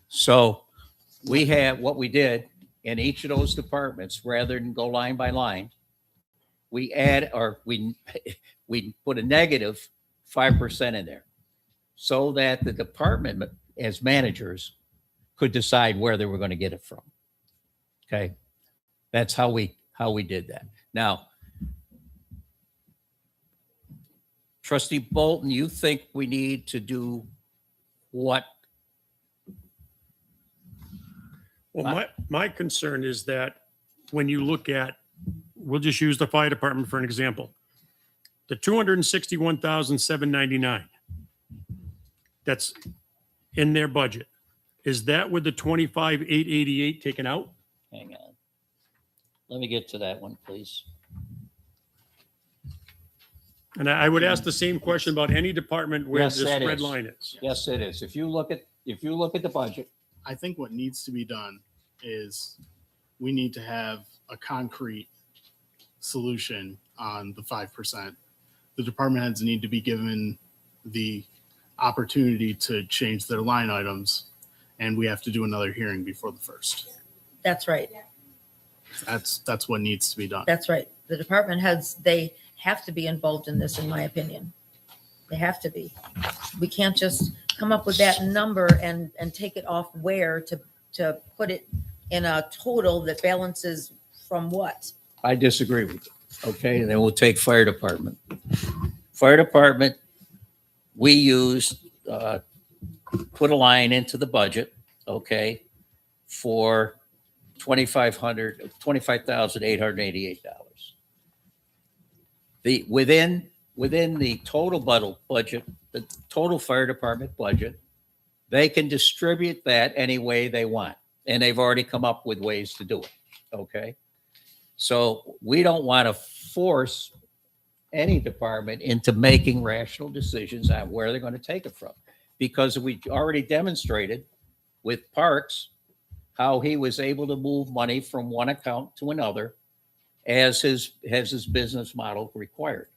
So we have, what we did in each of those departments, rather than go line by line, we add, or we put a negative 5% in there so that the department as managers could decide where they were going to get it from. Okay. That's how we did that. Now, Trustee Bolton, you think we need to do what? Well, my concern is that when you look at, we'll just use the fire department for an example. The 261,799 that's in their budget, is that with the 25,888 taken out? Hang on. Let me get to that one, please. And I would ask the same question about any department where Yes, the that spread is. line is. Yes, it is. If you look at the budget, I think what needs to be done is we need to have a concrete solution on the 5%. The department heads need to be given the opportunity to change their line items, and we have to do another hearing before the 1st. That's right. That's what needs to be done. That's right. The department heads, they have to be involved in this, in my opinion. They have to be. We can't just come up with that number and take it off where to put it in a total that balances from what? I disagree with you. Okay, and then we'll take fire department. Fire department, we used, put a line into the budget, okay, for $25,888. Within the total budget, the total fire department budget, they can distribute that any way they want. And they've already come up with ways to do it. Okay. So we don't want to force any department into making rational decisions on where they're going to take it from, because we already demonstrated with Parks how he was able to move money from one account to another as his business model required.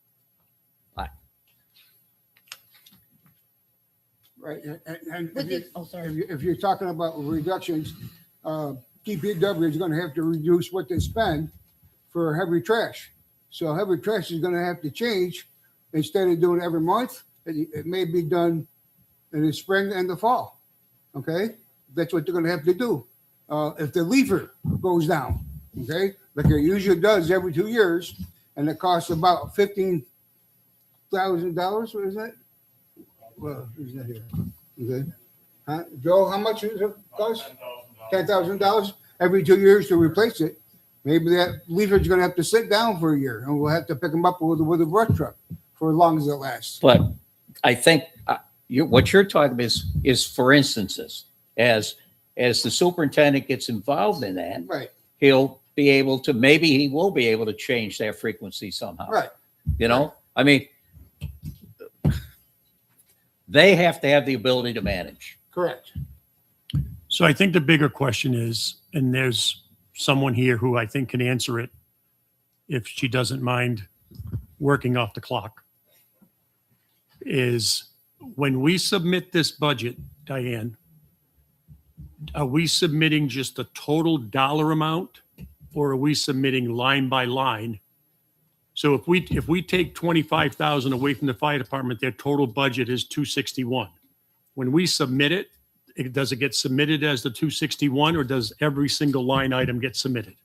Right, and With the- oh, sorry. if you're talking about reductions, DPW is gonna have to reduce what they spend for heavy trash. So heavy trash is gonna have to change. Instead of doing it every month, it may be done in the spring and the fall. Okay? That's what they're gonna have to do. If the lever goes down, okay, like it usually does every 2 years, and it costs about $15,000, what is that? Well, who's that here? Okay. Huh? Joe, how much does it cost? $10,000 every 2 years to replace it. Maybe that lever's gonna have to sit down for a year, and we'll have to pick them up with a brush truck for as long as it lasts. But I think what you're talking about is for instances, as the superintendent gets involved in that, Right, he'll be able to, maybe he will be able to change that frequency somehow. right. You know, I mean, they have to have the ability to manage. Correct. So I think the bigger question is, and there's someone here who I think can answer it if she doesn't mind working off the clock, is when we submit this budget, Diane, are we submitting just the total dollar amount, or are we submitting line by line? So if we take 25,000 away from the fire department, their total budget is 261. When we submit it, does it get submitted as the 261, or does every single line item get submitted?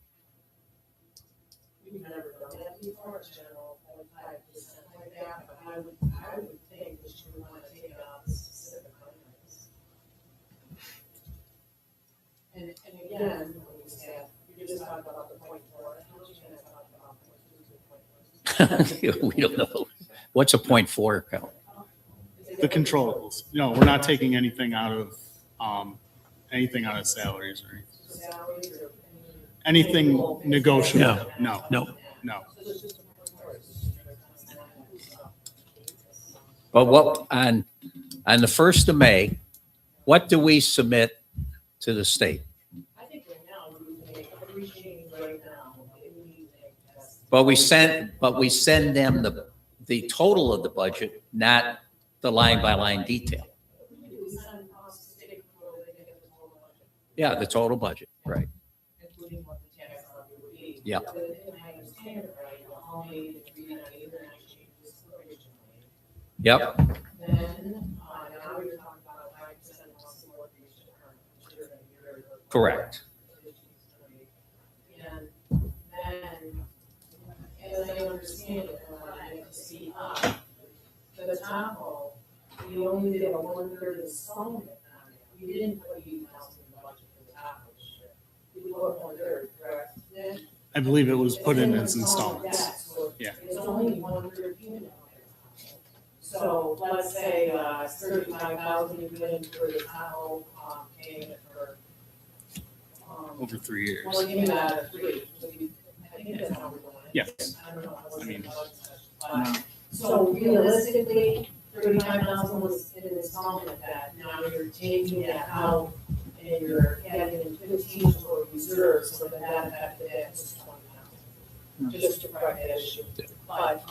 We've never done that before, general 0.5% like that, but I would think that you would want to take it out of specific items. And again, when you say, you just talked about the 0.4, how much are you going to talk about 0.2 to 0.4? We don't know. What's a 0.4 account? The controllables. No, we're not taking anything out of salaries or Salaries or anything negotiable. Yeah. No, No. no. But what, on the 1st of May, what do we submit to the state? I think right now, we would make every change right now, it would be that's But we send them the total of the budget, not the line by line detail. we send us to state control, they get the total budget, Yeah, the total budget, right. including what the tax levy would be. Yeah. But if I understand it right, the only, the 398 changes originally. Yep, Then, now you're talking about 5% plus more for each department, which you're gonna be very. correct. And then, as I understand it, and what I like to see up, the Tahoe, you only did a 1/3 installment on it. You didn't put 8,000 in the budget for the Tahoe this year. You put 1/3, correct? Nick? I believe it was put in as Debt, installments. so Yeah. It's only 1/3 unit. So let's say, it's 35,000 you put in for the Tahoe, payment for, Over 3 years. well, give me that 3. So I think that's how we're doing it. Yes. I don't know. I mean, So realistically, 35,000 was in an installment of that. Now you're taking that out and you're adding in 15 for reserve, so that that affected it was 20,000. Just to correct that issue. But,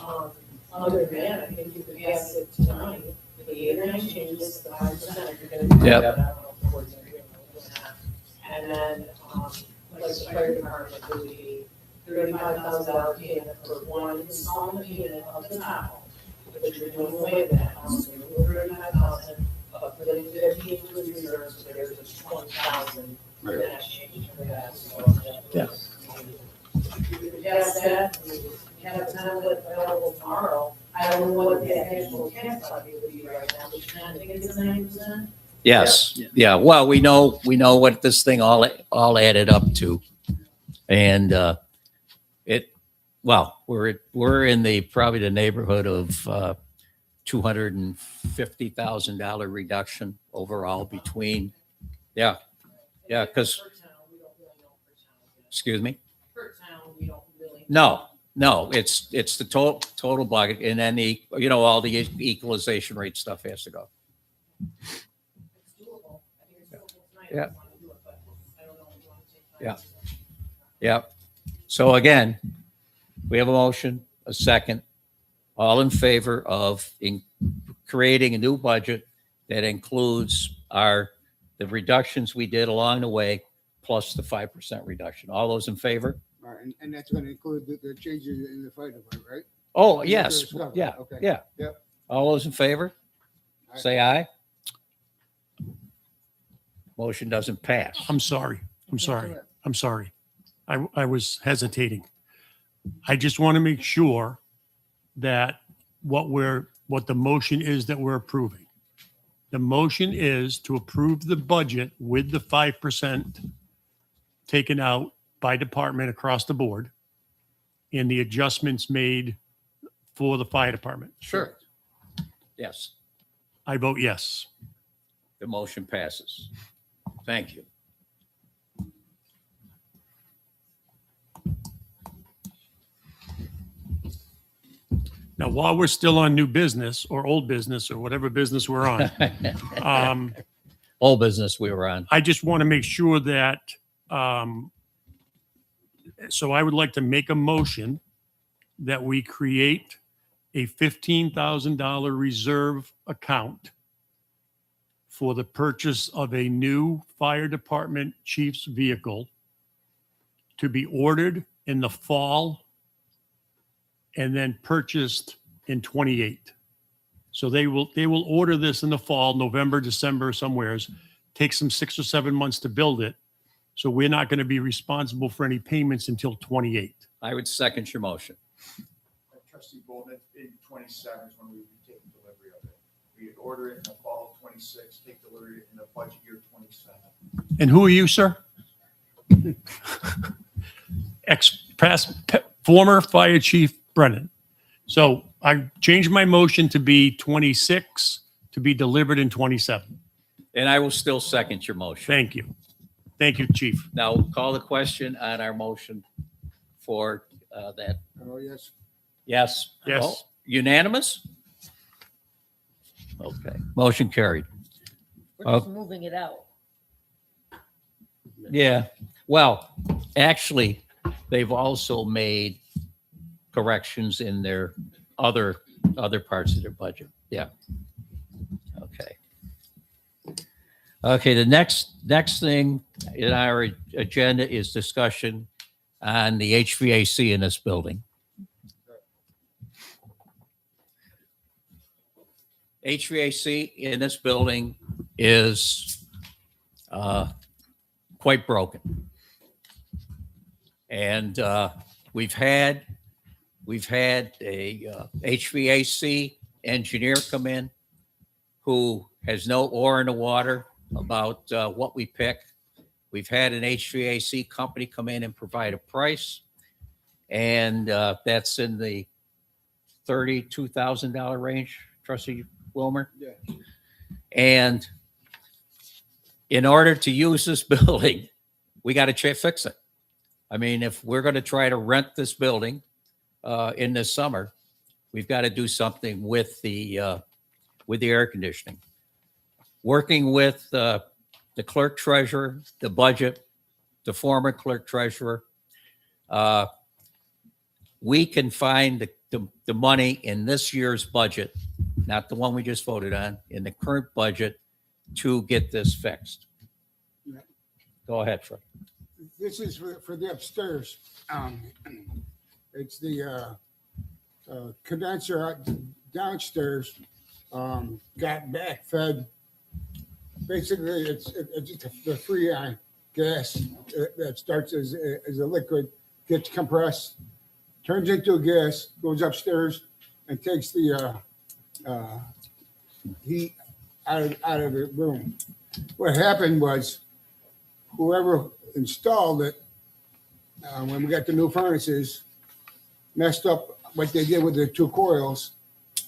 other than that, I think you could pass it tonight, with the 8 changes to 5%, you're gonna. Yep. I don't know if the board's agreeing with that. And then, like the fire department would be $35,000 payment for one installment payment of the Tahoe. But you're doing away with that, so you're 35,000, but for the 15 for reserves, so there's just 20,000. Right. That's changed for that, so. Yeah. You could pass that, and you have a template available tomorrow. I don't know what the actual tax levy would be right now, but you kind of think it's 9%? Yes, Yeah. yeah, well, we know what this thing all added up to. And we're in probably the neighborhood of $250,000 reduction overall between, because, Per town, we don't really know per town. excuse me? Per town, we don't really. No, it's the total bucket, and then all the equalization rate stuff has to go. It's doable. I think it's doable tonight. Yeah. I want to do it, but I don't know if you want to take Yeah. time. Yep. So again, we have a motion, a second, all in favor of creating a new budget that includes the reductions we did along the way, plus the 5% reduction. All those in favor? All right, and that's gonna include the changes in the fire department, right? Oh, Yeah, yes, there's cover. yeah, Okay. yeah. Yep. All those in favor? Aye. Say aye. Motion doesn't pass. I'm sorry. I was hesitating. I just want to make sure that what the motion is that we're approving. The motion is to approve the budget with the 5% taken out by department across the board and the adjustments made for the fire department. Sure. Yes, I vote yes. the motion passes. Thank you. Now, while we're still on new business or old business or whatever business we're on, Old business we were on. I just want to make sure that, so I would like to make a motion that we create a $15,000 reserve account for the purchase of a new fire department chief's vehicle to be ordered in the fall and then purchased in 28. So they will order this in the fall, November, December, somewheres. Takes them 6 or 7 months to build it. So we're not going to be responsible for any payments until 28. I would second your motion. Trustee Bolden, in 27 is when we would be taking delivery of it. We would order it in the fall of 26, take delivery in the budget year 27. And who are you, sir? Former Fire Chief Brennan. So I changed my motion to be 26 to be delivered in 27. And I will still second your motion. Thank you. Thank you, Chief. Now, we'll call the question on our motion for that. Oh, yes. Yes? Yes. Oh, unanimous? Okay, motion carried. We're just moving it out. Yeah, well, actually, they've also made corrections in their other parts of their budget. Yeah. Okay. Okay, the next thing in our agenda is discussion on the HVAC in this building. HVAC in this building is quite broken. And we've had a HVAC engineer come in who has no oar in the water about what we pick. We've had an HVAC company come in and provide a price, and that's in the $32,000 range, Trustee Wilmer. Yeah. And in order to use this building, we got to fix it. I mean, if we're going to try to rent this building in the summer, we've got to do something with the air conditioning. Working with the clerk treasurer, the budget, the former clerk treasurer, we can find the money in this year's budget, not the one we just voted on, in the current budget to get this fixed. Yeah. Go ahead, Fred. This is for the upstairs. It's the condenser downstairs got backfed. Basically, it's just the freon gas that starts as a liquid, gets compressed, turns into a gas, goes upstairs, and takes the heat out of the room. What happened was, whoever installed it, when we got the new furnaces, messed up what they did with the two coils,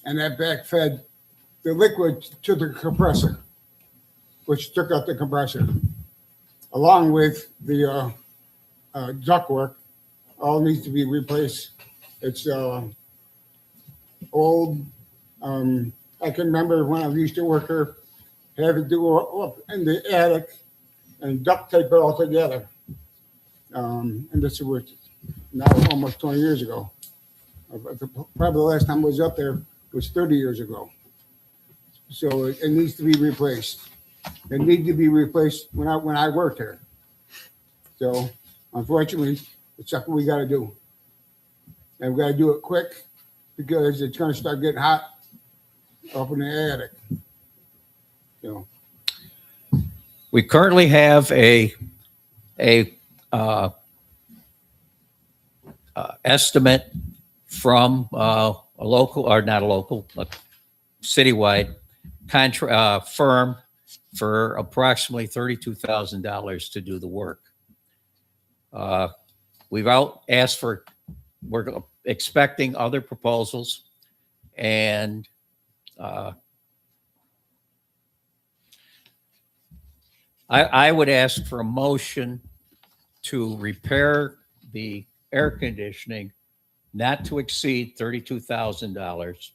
and that backfed the liquid to the compressor, which took out the compressor, along with the ductwork. All needs to be replaced. It's old. I can remember when I used to work here, had to do up in the attic and duct tape it all together. And this was now almost 20 years ago. Probably the last time I was up there was 30 years ago. So it needs to be replaced. It needed to be replaced when I worked here. So unfortunately, it's something we got to do. And we got to do it quick because it's going to start getting hot up in the attic. So We currently have a estimate from a local, or not a local, a citywide firm for approximately $32,000 to do the work. We've asked for, we're expecting other proposals, and I would ask for a motion to repair the air conditioning not to exceed $32,000.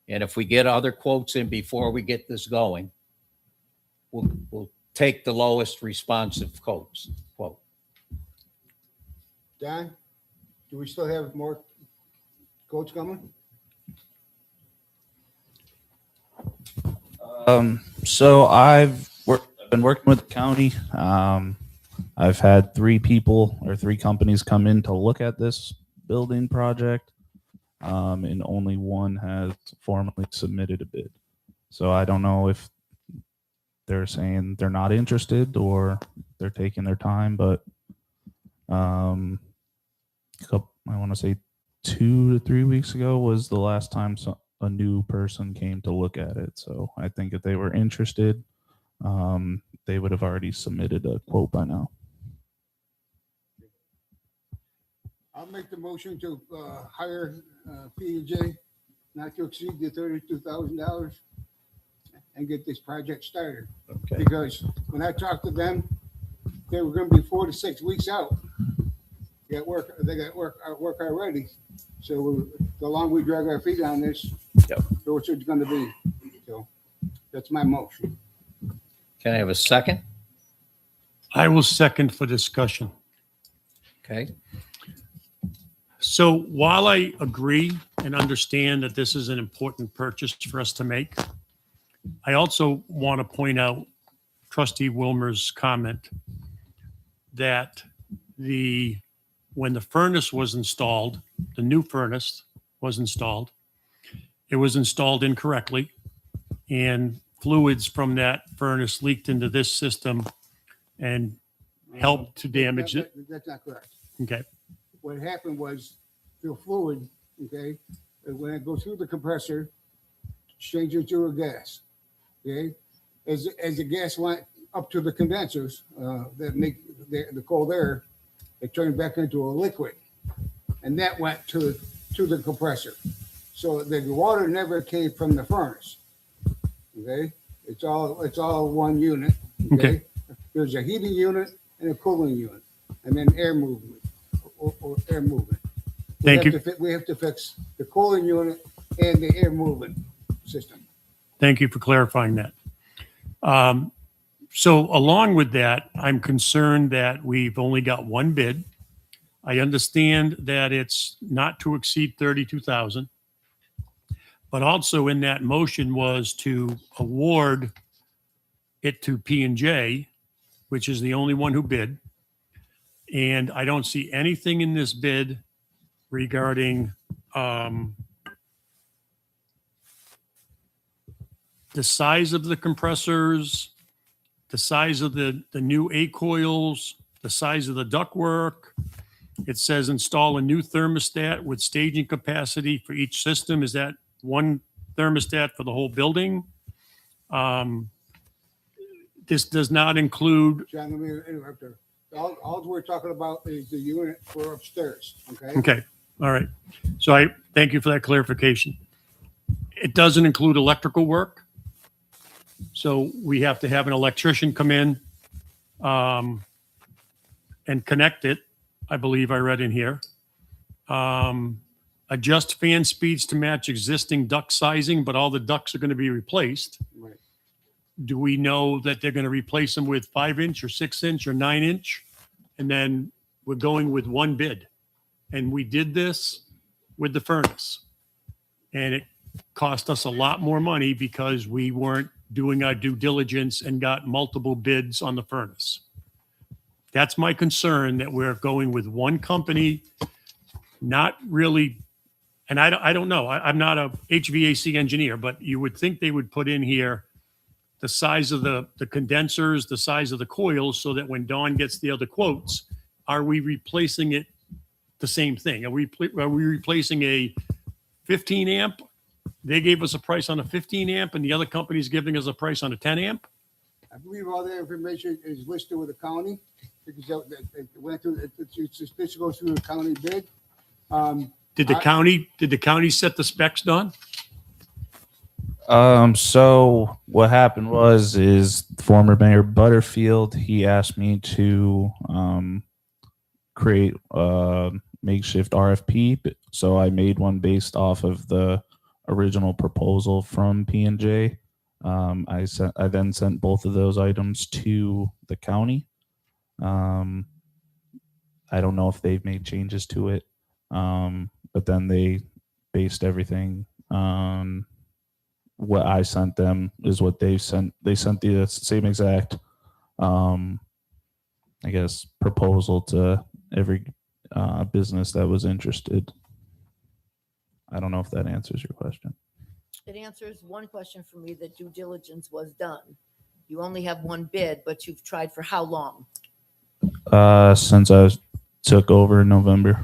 And if we get other quotes in before we get this going, we'll take the lowest responsive quote. Don, do we still have more quotes coming? So I've been working with the county. I've had three companies come in to look at this building project, and only one has formally submitted a bid. So I don't know if they're saying they're not interested or they're taking their time, but I want to say 2 to 3 weeks ago was the last time a new person came to look at it. So I think if they were interested, they would have already submitted a quote by now. I'll make the motion to hire P&J not to exceed the $32,000 and get this project started. Okay. Because when I talked to them, they were going to be 4 to 6 weeks out. They got work already. So the longer we drag our feet on this, Yep. so it's going to be. So that's my motion. Can I have a second? I will second for discussion. Okay. So while I agree and understand that this is an important purchase for us to make, I also want to point out Trustee Wilmer's comment that when the furnace was installed, the new furnace was installed, it was installed incorrectly, and fluids from that furnace leaked into this system and helped to damage it. That's not correct. Okay. What happened was the fluid, okay, when it goes through the compressor, changed it to a gas. Okay, as the gas went up to the condensers that make the cold air, it turned back into a liquid, and that went to the compressor. So the water never came from the furnace. Okay, it's all one unit. Okay. There's a heating unit and a cooling unit, and then air movement or air movement. Thank you. We have to fix the cooling unit and the air movement system. Thank you for clarifying that. So along with that, I'm concerned that we've only got one bid. I understand that it's not to exceed 32,000. But also in that motion was to award it to P&J, which is the only one who bid. And I don't see anything in this bid regarding the size of the compressors, the size of the new A coils, the size of the ductwork. It says install a new thermostat with staging capacity for each system. Is that one thermostat for the whole building? This does not include. John, let me interrupt there. All we're talking about is the unit for upstairs, okay? Okay, all right. So I thank you for that clarification. It doesn't include electrical work. So we have to have an electrician come in and connect it. I believe I read in here. Adjust fan speeds to match existing duct sizing, but all the ducts are going to be replaced. Right. Do we know that they're going to replace them with 5-inch or 6-inch or 9-inch? And then we're going with one bid. And we did this with the furnace. And it cost us a lot more money because we weren't doing our due diligence and got multiple bids on the furnace. That's my concern, that we're going with one company, not really. And I don't know. I'm not a HVAC engineer, but you would think they would put in here the size of the condensers, the size of the coils, so that when Dawn gets the other quotes, are we replacing it the same thing? Are we replacing a 15 amp? They gave us a price on a 15 amp and the other company's giving us a price on a 10 amp? I believe all that information is listed with the county because it went through, this goes through the county bid. Did the county set the specs, Don? So what happened is former Mayor Butterfield, he asked me to create a makeshift RFP. So I made one based off of the original proposal from P&J. I then sent both of those items to the county. I don't know if they've made changes to it. But then they based everything on what I sent them is what they sent. They sent the same exact, I guess, proposal to every business that was interested. I don't know if that answers your question. It answers one question for me, that due diligence was done. You only have one bid, but you've tried for how long? Since I took over in November.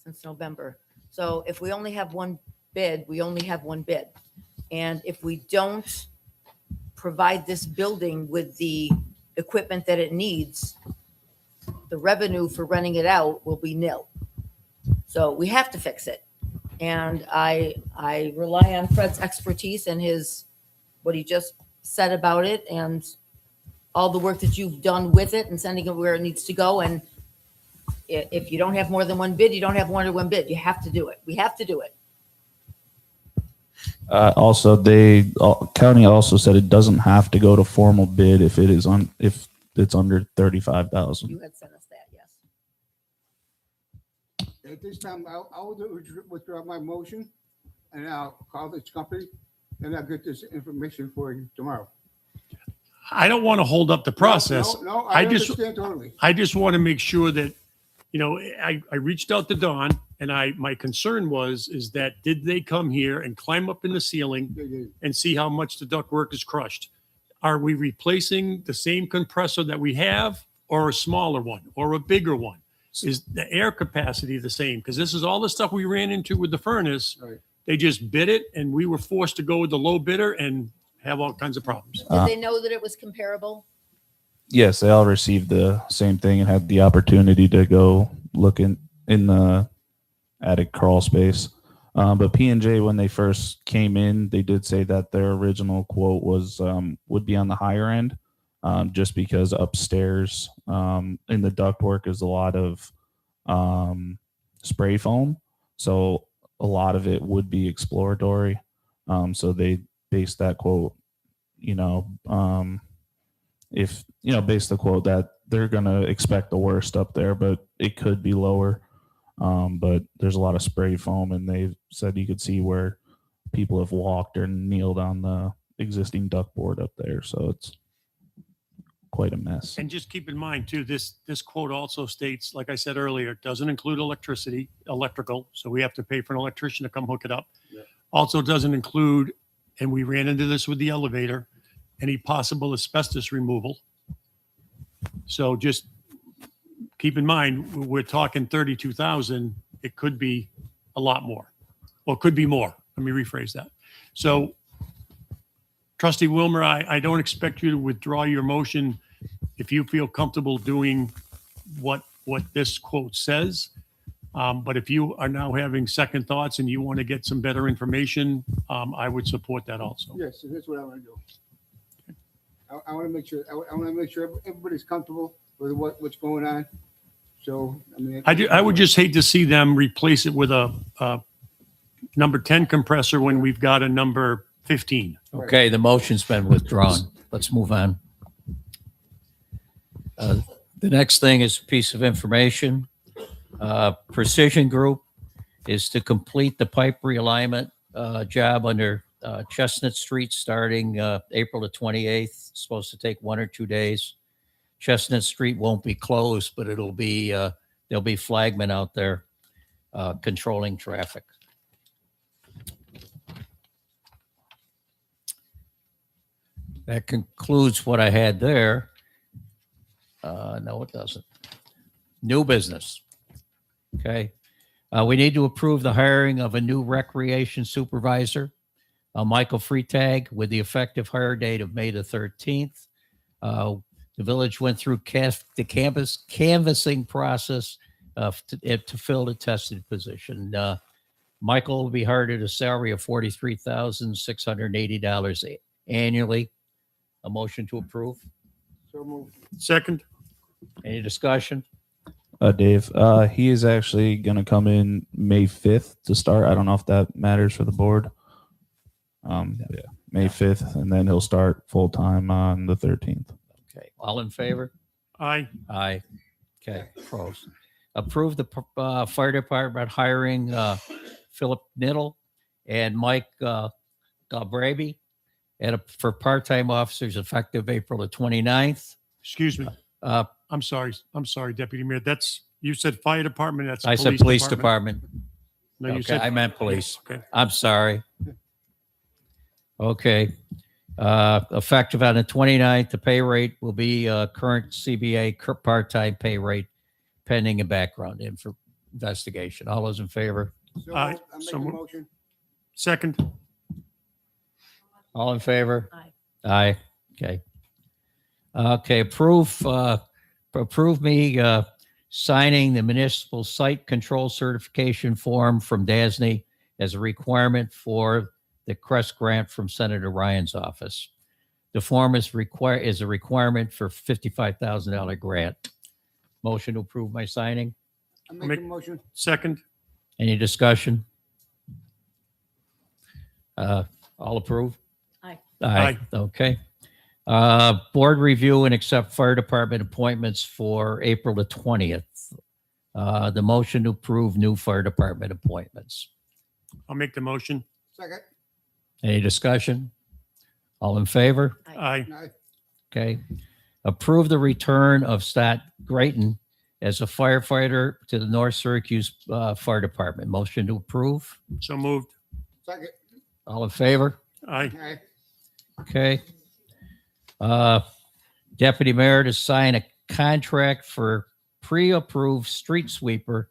Since November. So if we only have one bid, we only have one bid. And if we don't provide this building with the equipment that it needs, the revenue for renting it out will be nil. So we have to fix it. And I rely on Fred's expertise and what he just said about it and all the work that you've done with it and sending it where it needs to go. And if you don't have more than one bid, you don't have more than one bid. You have to do it. We have to do it. Also, county also said it doesn't have to go to formal bid if it's under 35,000. You had sent us that, yes. At this time, I'll withdraw my motion and I'll call this company and I'll get this information for you tomorrow. I don't want to hold up the process. No, I understand totally. I just want to make sure that, I reached out to Dawn and my concern is that did they come here and climb up in the ceiling and see how much the ductwork is crushed? Are we replacing the same compressor that we have or a smaller one or a bigger one? Is the air capacity the same? Because this is all the stuff we ran into with the furnace. Right. They just bid it and we were forced to go with the low bidder and have all kinds of problems. Did they know that it was comparable? Yes, they all received the same thing and had the opportunity to go look in the attic crawl space. But P&J, when they first came in, they did say that their original quote was would be on the higher end, just because upstairs in the ductwork is a lot of spray foam, so a lot of it would be exploratory. So they based that quote, based the quote that they're gonna expect the worst up there, but it could be lower. But there's a lot of spray foam, and they said you could see where people have walked or kneeled on the existing ductboard up there. So it's quite a mess. And just keep in mind too, this quote also states, like I said earlier, it doesn't include electrical. So we have to pay for an electrician to come hook it up. Yeah. Also doesn't include, and we ran into this with the elevator, any possible asbestos removal. So just keep in mind, we're talking 32,000. It could be a lot more, or it could be more. Let me rephrase that. So Trustee Wilmer, I don't expect you to withdraw your motion if you feel comfortable doing what this quote says. But if you are now having second thoughts and you want to get some better information, I would support that also. Yes, so that's what I want to do. I want to make sure, I want to make sure everybody's comfortable with what's going on. So, I mean. I would just hate to see them replace it with a number 10 compressor when we've got a number 15. Okay, the motion's been withdrawn. Let's move on. The next thing is a piece of information. Precision Group is to complete the pipe realignment job under Chestnut Street starting April the 28th. It's supposed to take 1 or 2 days. Chestnut Street won't be closed, but it'll be there'll be flagmen out there controlling traffic. That concludes what I had there. No, it doesn't. New business. Okay. We need to approve the hiring of a new recreation supervisor, Michael Freitag, with the effective hire date of May the 13th. The village went through the canvassing process to fill the tested position. Michael will be hired at a salary of $43,680 annually. A motion to approve. So moved. Second, Any discussion? Dave, he is actually going to come in May 5th to start. I don't know if that matters for the board. May 5th, and then he'll start full time on the 13th. Okay, all in favor? aye. Aye. Okay, pros. Approve the fire department hiring Philip Niddle and Mike Galbraby for part-time officers effective April the 29th. Excuse me. I'm sorry, Deputy Mayor. You said fire department. That's I said police department. No, you Okay, said I meant police. Okay. I'm sorry. Okay. Effective on the 29th, the pay rate will be current CBA part-time pay rate pending a background investigation. All those in favor? So Aye. moved. I'm So making a moved. motion. Second, All in favor? Aye. Aye. Okay. Okay, approve me signing the municipal site control certification form from DASNY as a requirement for the CREST grant from Senator Ryan's office. The form is a requirement for $55,000 grant. Motion to approve my signing. I'm making a motion. second, Any discussion? All approve? Aye. Aye. Okay. Board review and accept fire department appointments for April the 20th. The motion to approve new fire department appointments. I'll make the motion. Second. Any discussion? All in favor? Aye. Aye. Okay. Approve the return of Stat Grayton as a firefighter to the North Syracuse Fire Department. Motion to approve. So moved. Second. All in favor? Aye. Aye. Okay. Deputy Mayor to sign a contract for pre-approved street sweeper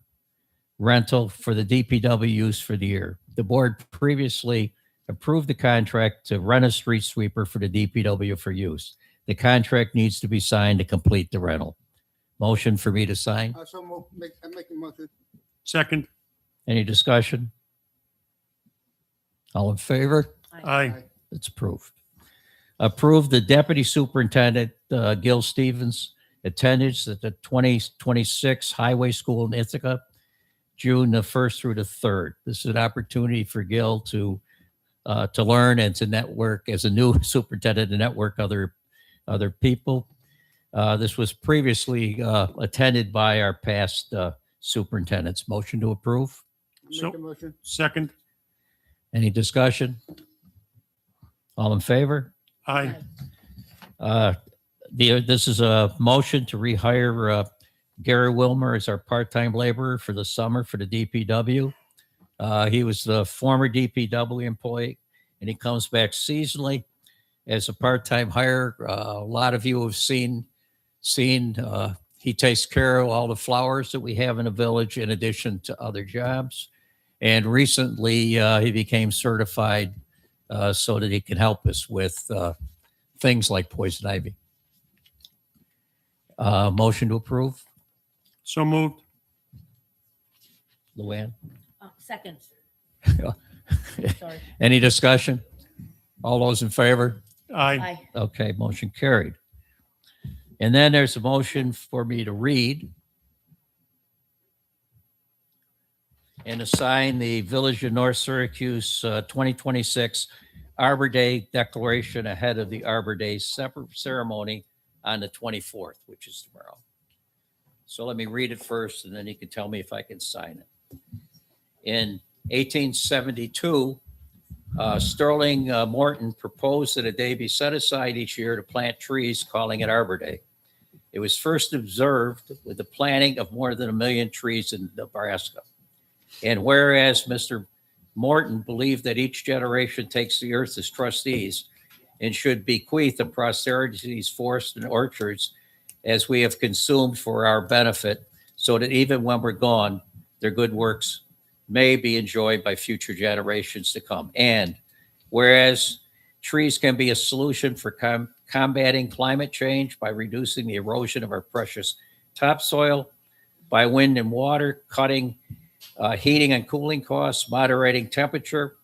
rental for the DPW use for the year. the board previously approved the contract to rent a street sweeper for the DPW for use. The contract needs to be signed to complete the rental. Motion for me to sign. I make a motion. Second. Any discussion? All in favor? Aye. It's approved. Approve the deputy superintendent, Gil Stevens, attendance at the 2026 Highway School in Ithaca, June the 1st through the 3rd. This is an opportunity for Gil to learn and to network as a new superintendent, to network other people. This was previously attended by our past superintendents. Motion to approve. Make a motion. Second. Any discussion? All in favor? Aye. This is a motion to rehire Gary Wilmer as our part-time laborer for the summer for the DPW. He was the former DPW employee, and he comes back seasonally as a part-time hire. A lot of you have seen he takes care of all the flowers that we have in the village in addition to other jobs. And recently he became certified so that he can help us with things like poison ivy. Motion to approve. So moved. Luann? Second. Sorry. Any discussion? All those in favor? Aye. Aye. Okay, motion carried. And then there's a motion for me to read and assign the Village of North Syracuse 2026 Arbor Day declaration ahead of the Arbor Day ceremony on the 24th, which is tomorrow. So let me read it first, and then you can tell me if I can sign it. In 1872, Sterling Morton proposed that a day be set aside each year to plant trees, calling it Arbor Day. It was first observed with the planting of more than 1 million trees in Nebraska. And whereas Mr. Morton believed that each generation takes the earth as trustees and should bequeath to posterity's forests and orchards as we have consumed for our benefit, so that even when we're gone, their good works may be enjoyed by future generations to come. And whereas trees can be a solution for combating climate change by reducing the erosion of our precious topsoil, by wind and water, cutting heating and cooling costs, moderating temperature,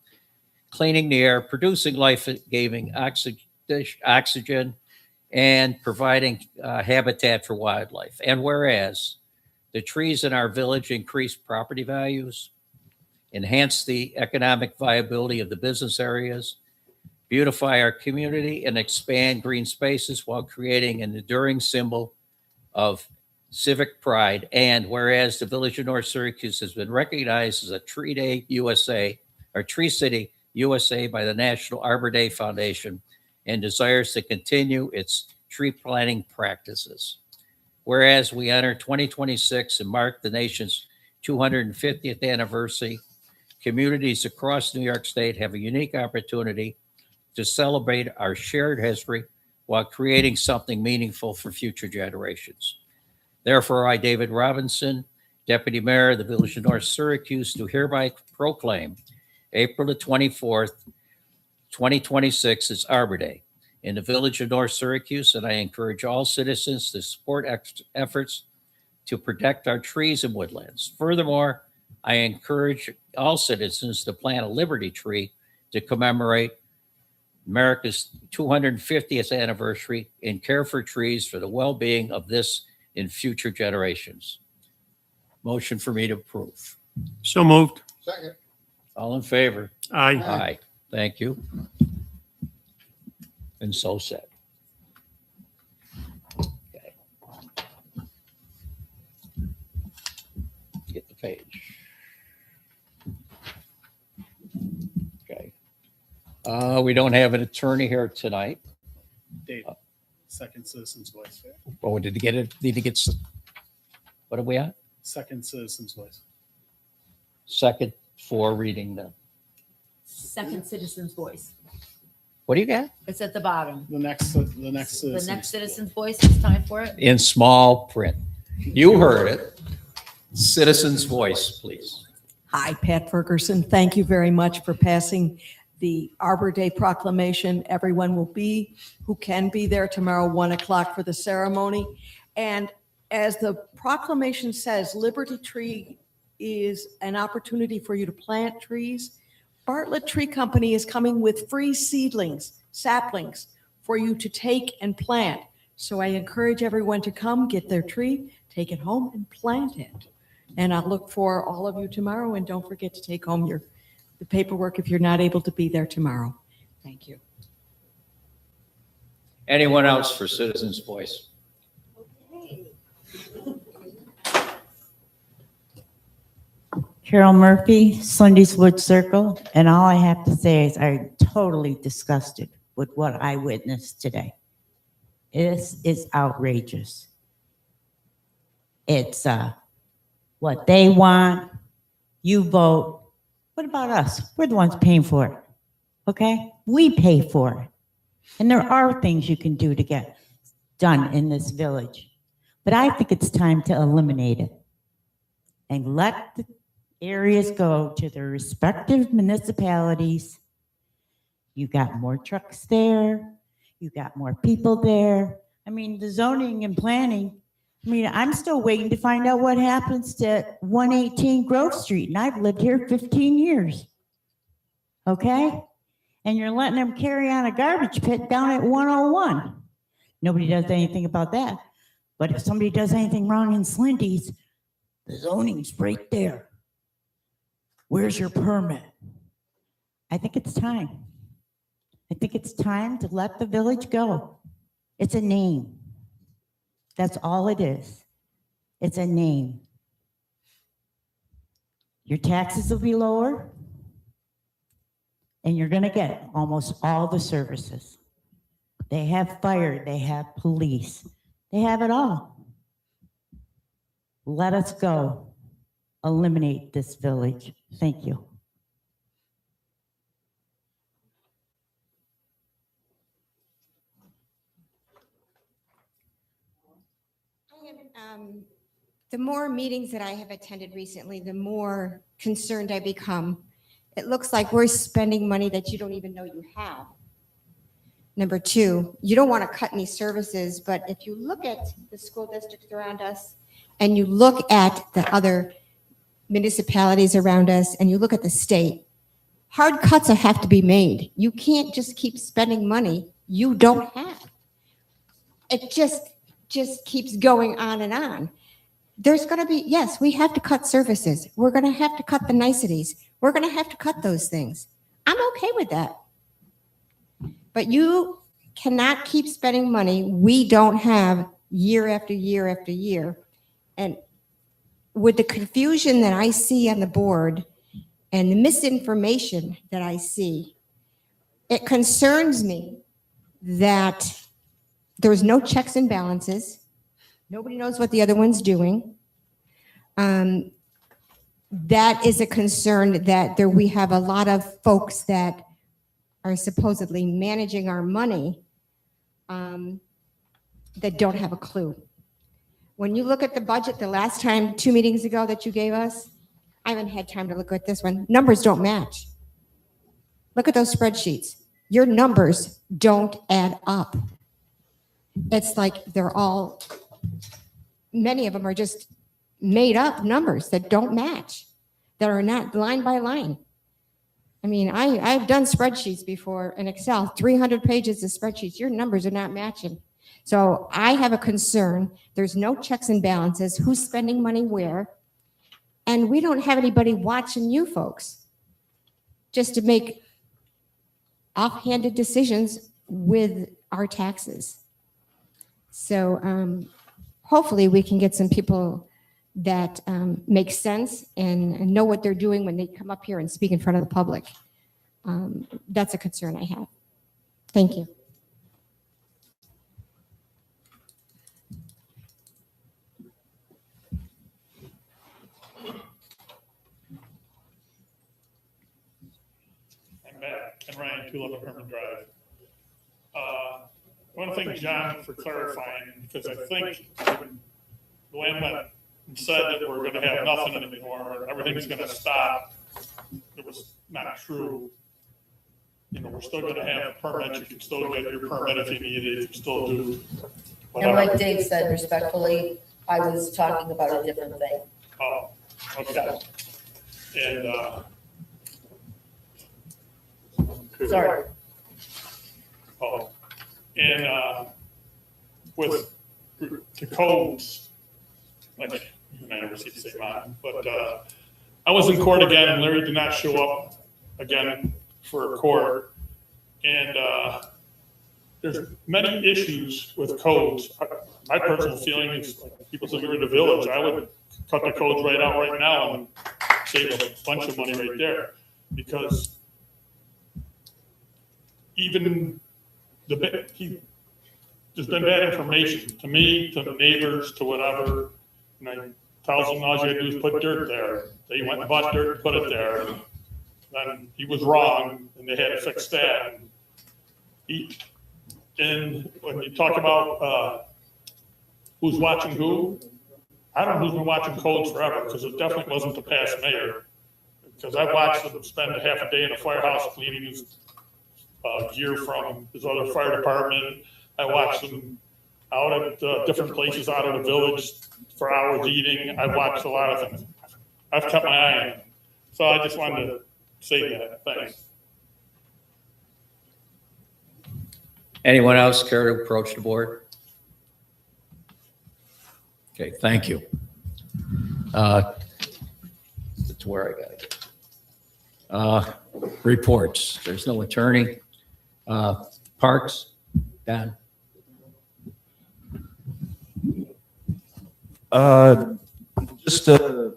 cleaning the air, producing life-giving oxygen, and providing habitat for wildlife. And whereas the trees in our village increase property values, enhance the economic viability of the business areas, beautify our community, and expand green spaces while creating an enduring symbol of civic pride. And whereas the Village of North Syracuse has been recognized as a Tree Day USA, or Tree City USA, by the National Arbor Day Foundation, and desires to continue its tree planting practices. Whereas we enter 2026 and mark the nation's 250th anniversary, communities across New York State have a unique opportunity to celebrate our shared history while creating something meaningful for future generations. Therefore, I, David Robinson, Deputy Mayor of the Village of North Syracuse, do hereby proclaim April the 24th, 2026 is Arbor Day in the Village of North Syracuse, and I encourage all citizens to support efforts to protect our trees and woodlands. Furthermore, I encourage all citizens to plant a Liberty tree to commemorate America's 250th anniversary and care for trees for the well-being of this and future generations. Motion for me to approve. So moved. Second. All in favor? Aye. Aye. Thank you. And so said. Okay. Get the page. Okay. We don't have an attorney here tonight. Dave, second citizen's voice. Oh, did he get it? Did he get, what are we at? Second citizen's voice. Second for reading the, Second citizen's voice. what do you got? It's at the bottom. The next citizen. The next citizen's voice, it's time for it. In small print. You heard it. Citizen's voice, please. Hi, Pat Ferguson. Thank you very much for passing the Arbor Day proclamation. Everyone will be, who can be there tomorrow, 1 o'clock for the ceremony. And as the proclamation says, Liberty Tree is an opportunity for you to plant trees. Bartlett Tree Company is coming with free seedlings, saplings, for you to take and plant. So I encourage everyone to come, get their tree, take it home and plant it. And I'll look for all of you tomorrow, and don't forget to take home the paperwork if you're not able to be there tomorrow. Thank you. Anyone else for Citizens Voice? Carol Murphy, Slendy's Wood Circle, and all I have to say is I'm totally disgusted with what I witnessed today. This is outrageous. It's what they want, you vote. What about us? We're the ones paying for it, okay? We pay for it. And there are things you can do to get done in this village. But I think it's time to eliminate it and let the areas go to their respective municipalities. You got more trucks there. You got more people there. I mean, the zoning and planning, I mean, I'm still waiting to find out what happens to 118 Grove Street, and I've lived here 15 years. Okay? And you're letting them carry on a garbage pit down at 101. Nobody does anything about that. But if somebody does anything wrong in Slindy's, the zoning's right there. Where's your permit? I think it's time. I think it's time to let the village go. It's a name. That's all it is. It's a name. Your taxes will be lower, and you're going to get almost all the services. They have fire, they have police, they have it all. Let us go. Eliminate this village. Thank you. The more meetings that I have attended recently, the more concerned I become. It looks like we're spending money that you don't even know you have. Number two, you don't want to cut any services, but if you look at the school districts around us and you look at the other municipalities around us and you look at the state, hard cuts have to be made. You can't just keep spending money you don't have. It just keeps going on and on. There's going to be, yes, we have to cut services. We're going to have to cut the niceties. We're going to have to cut those things. I'm okay with that. But you cannot keep spending money we don't have year after year after year. And with the confusion that I see on the board and the misinformation that I see, it concerns me that there's no checks and balances. Nobody knows what the other one's doing. That is a concern that we have a lot of folks that are supposedly managing our money that don't have a clue. When you look at the budget, the last time, 2 meetings ago that you gave us, I haven't had time to look at this one. Numbers don't match. Look at those spreadsheets. Your numbers don't add up. It's like they're all, many of them are just made up numbers that don't match, that are not line by line. I mean, I've done spreadsheets before in Excel, 300 pages of spreadsheets. Your numbers are not matching. So I have a concern. There's no checks and balances. Who's spending money where? And we don't have anybody watching you folks just to make offhanded decisions with our taxes. So hopefully we can get some people that make sense and know what they're doing when they come up here and speak in front of the public. That's a concern I have. Thank you. I'm Matt and Ryan, 211 Herman Drive. I want to thank John for clarifying, because I think when Luann went and said that we're gonna have nothing anymore, everything's gonna stop. It was not true. You know, we're still gonna have permits, you can still get your permit if you need it, you can still do And whatever. like Dave said respectfully, I was talking about a different thing. Oh, okay. And, Sorry. oh, and, with the codes, like, I never see the same on, but, I was in court again, and Larry did not show up again for court. And, there's many issues with codes. My personal feeling is, like, people say you're in the village, I would cut the codes right out right now and save a bunch of money right there. Because even there's been bad information to me, to the neighbors, to whatever. And I tells them all you gotta do is put dirt there. They went and bought dirt and put it there. Then he was wrong and they had to fix that. And when you talk about who's watching who, I don't know who's been watching codes forever, because it definitely wasn't the past mayor. Because I watched him spend a half a day in a firehouse cleaning his gear from his other fire department. I watched him out at different places out of the village for hours eating. I've watched a lot of things. I've kept my eye on him. So I just wanted to say that. Thanks. Anyone else care to approach the board? Okay, thank you. That's where I got it. Reports. There's no attorney. Parks, Don. Just to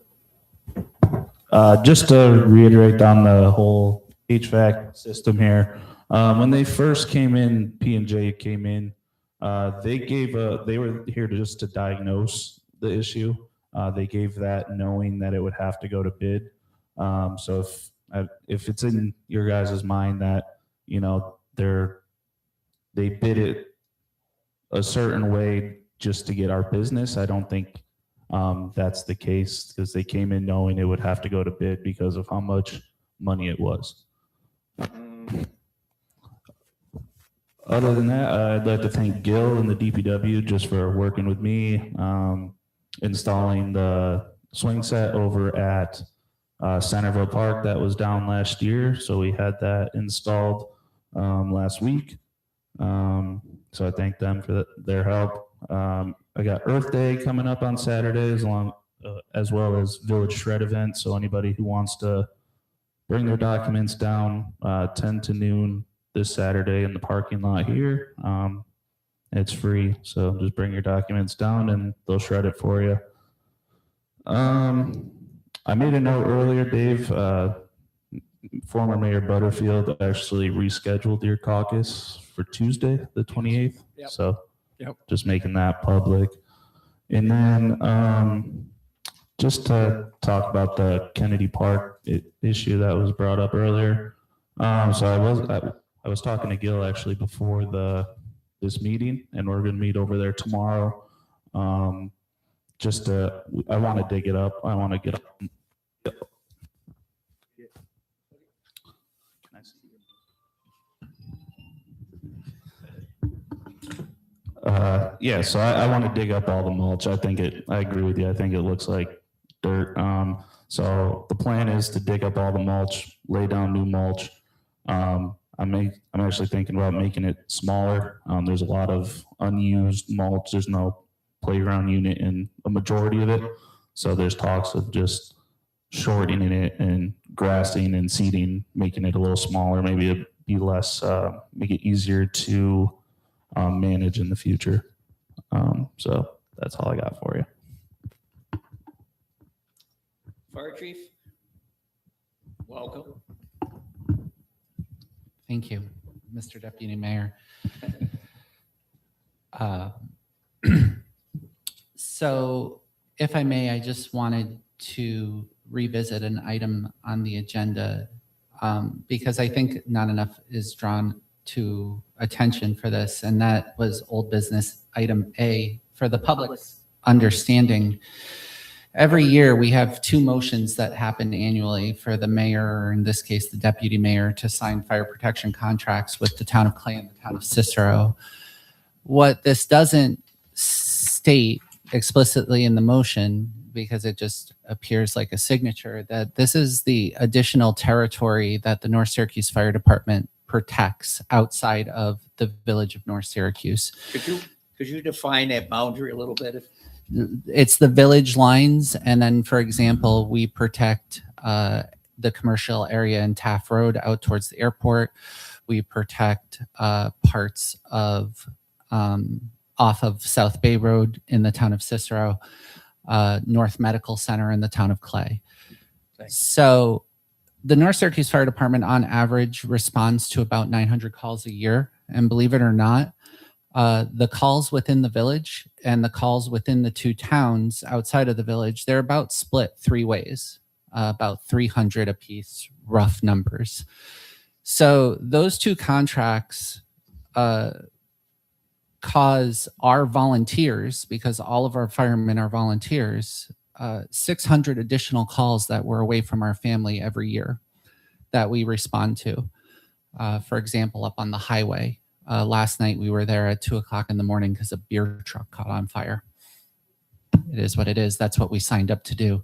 reiterate on the whole HVAC system here. When they first came in, P&J came in, they were here to diagnose the issue. They gave that knowing that it would have to go to bid. So if it's in your guys' mind that, you know, they bid it a certain way just to get our business, I don't think that's the case, because they came in knowing it would have to go to bid because of how much money it was. Other than that, I'd like to thank Gil and the DPW just for working with me, installing the swing set over at Centerville Park that was down last year. So we had that installed last week. So I thank them for their help. I got Earth Day coming up on Saturday, as well as Village Shred event. So anybody who wants to bring their documents down 10 to noon this Saturday in the parking lot here, it's free. So just bring your documents down and they'll shred it for you. I made a note earlier, Dave. Former Mayor Butterfield actually rescheduled your caucus for Tuesday, the 28th. Yep. So Yep. just making that public. And then just to talk about the Kennedy Park issue that was brought up earlier. So I was talking to Gil actually before this meeting, and we're going to meet over there tomorrow. I want to dig it up. I want to get up. So I want to dig up all the mulch. I agree with you. I think it looks like dirt. So the plan is to dig up all the mulch, lay down new mulch. I'm actually thinking about making it smaller. There's a lot of unused mulch. There's no playground unit in a majority of it. So there's talks of just shortening it and grassing and seeding, making it a little smaller, maybe it'd be less, make it easier to manage in the future. So that's all I got for you. Fire Chief, welcome. Thank you, Mr. Deputy Mayor. So if I may, I just wanted to revisit an item on the agenda because I think not enough is drawn to attention for this, and that was old business item A for the public's understanding. every year we have two motions that happen annually for the mayor, or in this case, the deputy mayor, to sign fire protection contracts with the town of Clay and the town of Cicero. What this doesn't state explicitly in the motion, because it just appears like a signature, that this is the additional territory that the North Syracuse Fire Department protects outside of the village of North Syracuse. Could you define that boundary a little bit? It's the village lines, and then, for example, we protect the commercial area in Taft Road out towards the airport. We protect parts of off of South Bay Road in the town of Cicero, North Medical Center in the town of Clay. So the North Syracuse Fire Department on average responds to about 900 calls a year. And believe it or not, the calls within the village and the calls within the two towns outside of the village, they're about split three ways, about 300 apiece, rough numbers. So those two contracts cause our volunteers, because all of our firemen are volunteers, 600 additional calls that we're away from our family every year that we respond to. For example, up on the highway, last night we were there at 2:00 in the morning because a beer truck caught on fire. It is what it is. That's what we signed up to do.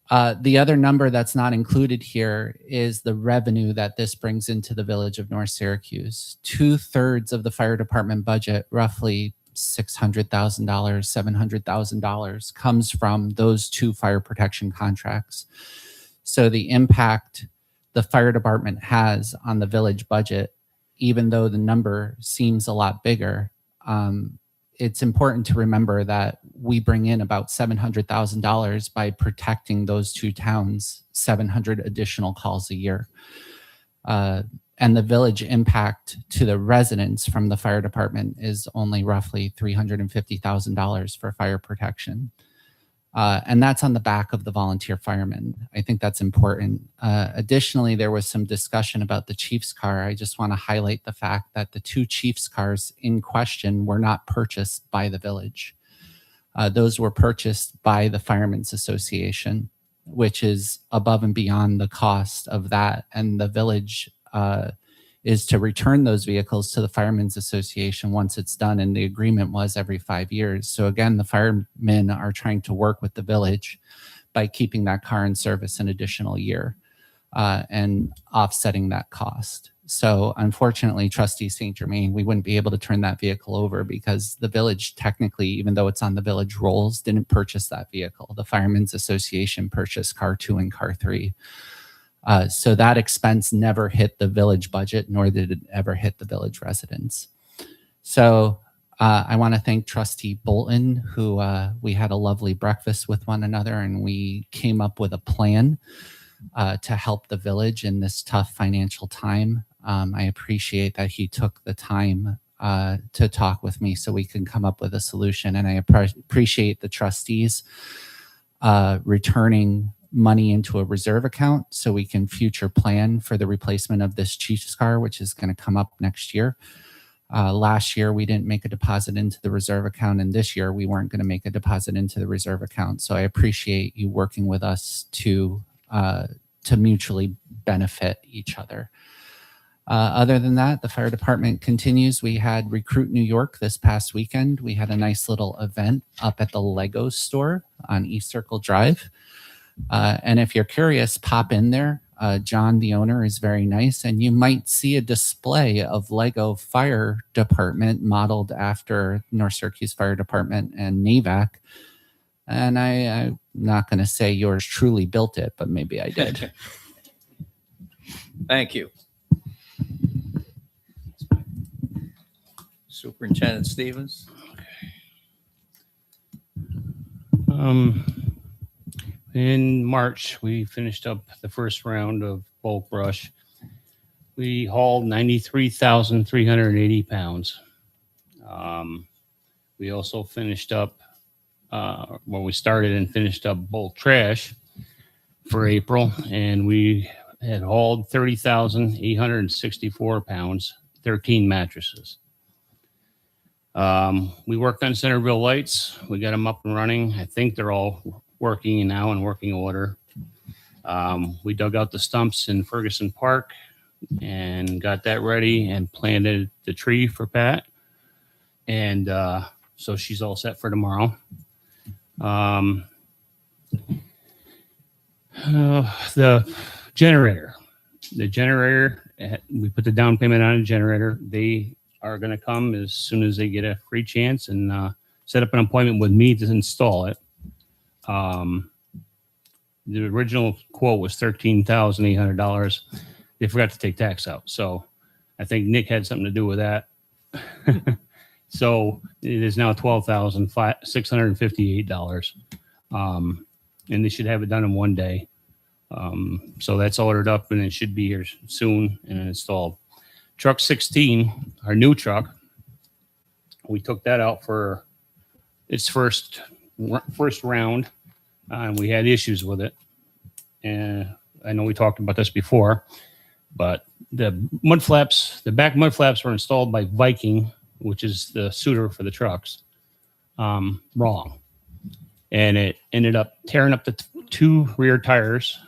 The other number that's not included here is the revenue that this brings into the village of North Syracuse. 2/3 of the fire department budget, roughly $600,000, $700,000, comes from those two fire protection contracts. So the impact the fire department has on the village budget, even though the number seems a lot bigger, it's important to remember that we bring in about $700,000 by protecting those two towns, 700 additional calls a year. And the village impact to the residents from the fire department is only roughly $350,000 for fire protection. And that's on the back of the volunteer firemen. I think that's important. Additionally, there was some discussion about the chief's car. I just want to highlight the fact that the two chief's cars in question were not purchased by the village. Those were purchased by the Firemen's Association, which is above and beyond the cost of that. And the village is to return those vehicles to the Firemen's Association once it's done. And the agreement was every 5 years. So again, the firemen are trying to work with the village by keeping that car in service an additional year and offsetting that cost. So unfortunately, Trustee St. Germain, we wouldn't be able to turn that vehicle over because the village technically, even though it's on the village rolls, didn't purchase that vehicle. The Firemen's Association purchased car 2 and car 3. So that expense never hit the village budget, nor did it ever hit the village residents. So I want to thank Trustee Bolton, who we had a lovely breakfast with one another, and we came up with a plan to help the village in this tough financial time. I appreciate that he took the time to talk with me so we can come up with a solution. And I appreciate the trustees returning money into a reserve account so we can future plan for the replacement of this chief's car, which is going to come up next year. Last year, we didn't make a deposit into the reserve account, and this year we weren't going to make a deposit into the reserve account. So I appreciate you working with us to mutually benefit each other. Other than that, the fire department continues. We had Recruit New York this past weekend. We had a nice little event up at the Lego store on East Circle Drive. And if you're curious, pop in there. John, the owner, is very nice, and you might see a display of Lego Fire Department modeled after North Syracuse Fire Department and NAVAC. And I'm not going to say yours truly built it, but maybe I did. Thank you. Superintendent Stevens. In March, we finished up the first round of bulk brush. We hauled 93,380 pounds. We also finished up, we started and finished up bulk trash for April, and we had hauled 30,864 pounds, 13 mattresses. We worked on Centerville lights. We got them up and running. I think they're all working now in working order. We dug out the stumps in Ferguson Park and got that ready and planted the tree for Pat. And so she's all set for tomorrow. The generator, we put the down payment on a generator. They are going to come as soon as they get a free chance and set up an appointment with me to install it. The original quote was $13,800. They forgot to take tax out. So I think Nick had something to do with that. So it is now $12,658. And they should have it done in one day. So that's ordered up and it should be here soon and installed. Truck 16, our new truck, we took that out for its first round, and we had issues with it. And I know we talked about this before, but the back mud flaps were installed by Viking, which is the suitor for the trucks, wrong. And it ended up tearing up the two rear tires,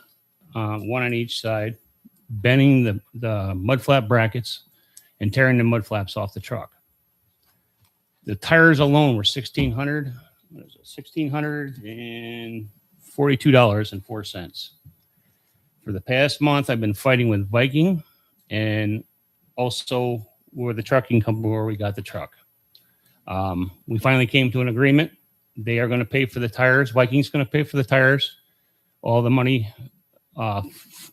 one on each side, bending the mud flap brackets and tearing the mud flaps off the truck. The tires alone were $1,642.04. For the past month, I've been fighting with Viking and also with the trucking company where we got the truck. We finally came to an agreement. They are going to pay for the tires. Viking's going to pay for the tires, all the money,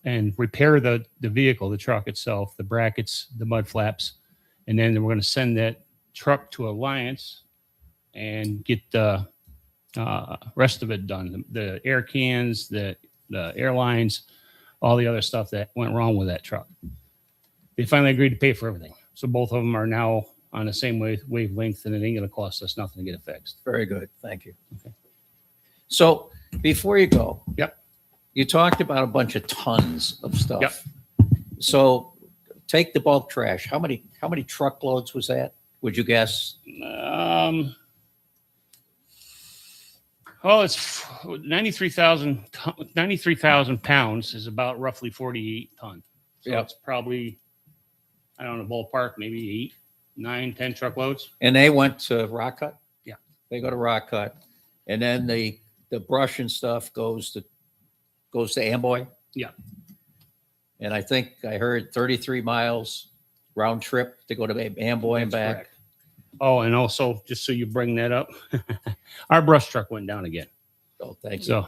and repair the vehicle, the truck itself, the brackets, the mud flaps. And then we're going to send that truck to Alliance and get the rest of it done. The air cans, the airlines, all the other stuff that went wrong with that truck. They finally agreed to pay for everything. So both of them are now on the same wavelength, and it ain't going to cost us nothing to get it fixed. Very good. Thank you. Okay. So before you go. Yep. You talked about a bunch of tons of stuff. Yep. So take the bulk trash. How many truckloads was that? Would you guess? Well, it's 93,000 pounds is about roughly 48 tons. So Yep. it's probably, I don't know, ballpark, maybe 8, 9, 10 truckloads. And they went to Rock Cut? Yeah. They go to Rock Cut. And then the brush and stuff goes to Amboy? Yeah. And I think I heard 33 miles round trip to go to Amboy and That's back. correct. Oh, and also, just so you bring that up, our brush truck went down again. Oh, thank you. So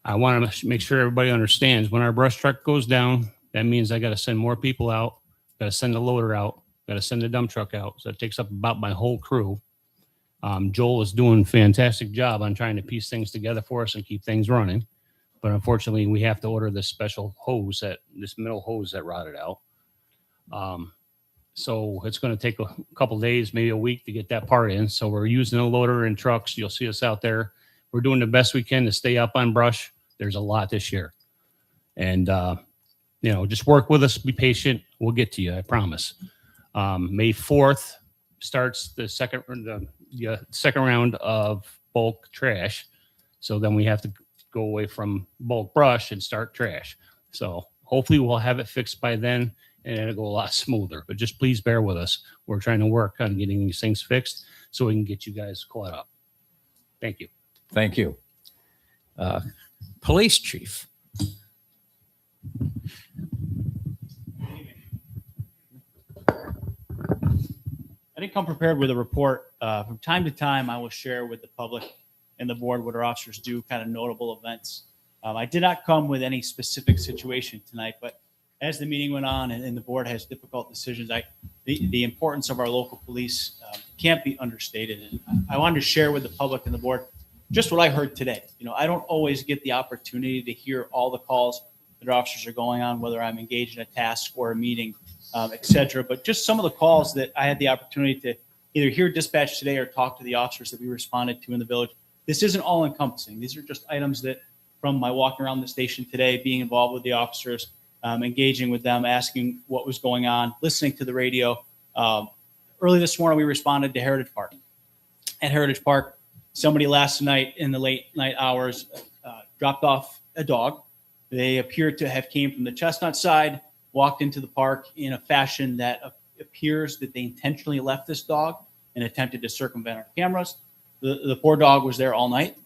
I want to make sure everybody understands when our brush truck goes down, that means I got to send more people out, got to send the loader out, got to send the dump truck out. So it takes up about my whole crew. Joel is doing a fantastic job on trying to piece things together for us and keep things running. But unfortunately, we have to order this special hose, this middle hose that rotted out. So it's going to take a couple days, maybe a week to get that part in. So we're using a loader and trucks. You'll see us out there. We're doing the best we can to stay up on brush. There's a lot this year. And, just work with us. Be patient. We'll get to you. I promise. May 4th starts the second round of bulk trash. So then we have to go away from bulk brush and start trash. So hopefully we'll have it fixed by then and it'll go a lot smoother. But just please bear with us. We're trying to work on getting these things fixed so we can get you guys caught up. Thank you. Thank you. Police chief. I didn't come prepared with a report. From time to time, I will share with the public and the board what our officers do, kind of notable events. I did not come with any specific situation tonight, but as the meeting went on and the board has difficult decisions, the importance of our local police can't be understated. And I wanted to share with the public and the board just what I heard today. I don't always get the opportunity to hear all the calls that our officers are going on, whether I'm engaged in a task or a meeting, et cetera. But just some of the calls that I had the opportunity to either hear dispatch today or talk to the officers that we responded to in the village. This isn't all encompassing. These are just items that from my walking around the station today, being involved with the officers, engaging with them, asking what was going on, listening to the radio. Early this morning, we responded to Heritage Park. At Heritage Park, somebody last night in the late night hours dropped off a dog. They appear to have came from the Chestnut side, walked into the park in a fashion that appears that they intentionally left this dog and attempted to circumvent our cameras. The poor dog was there all night.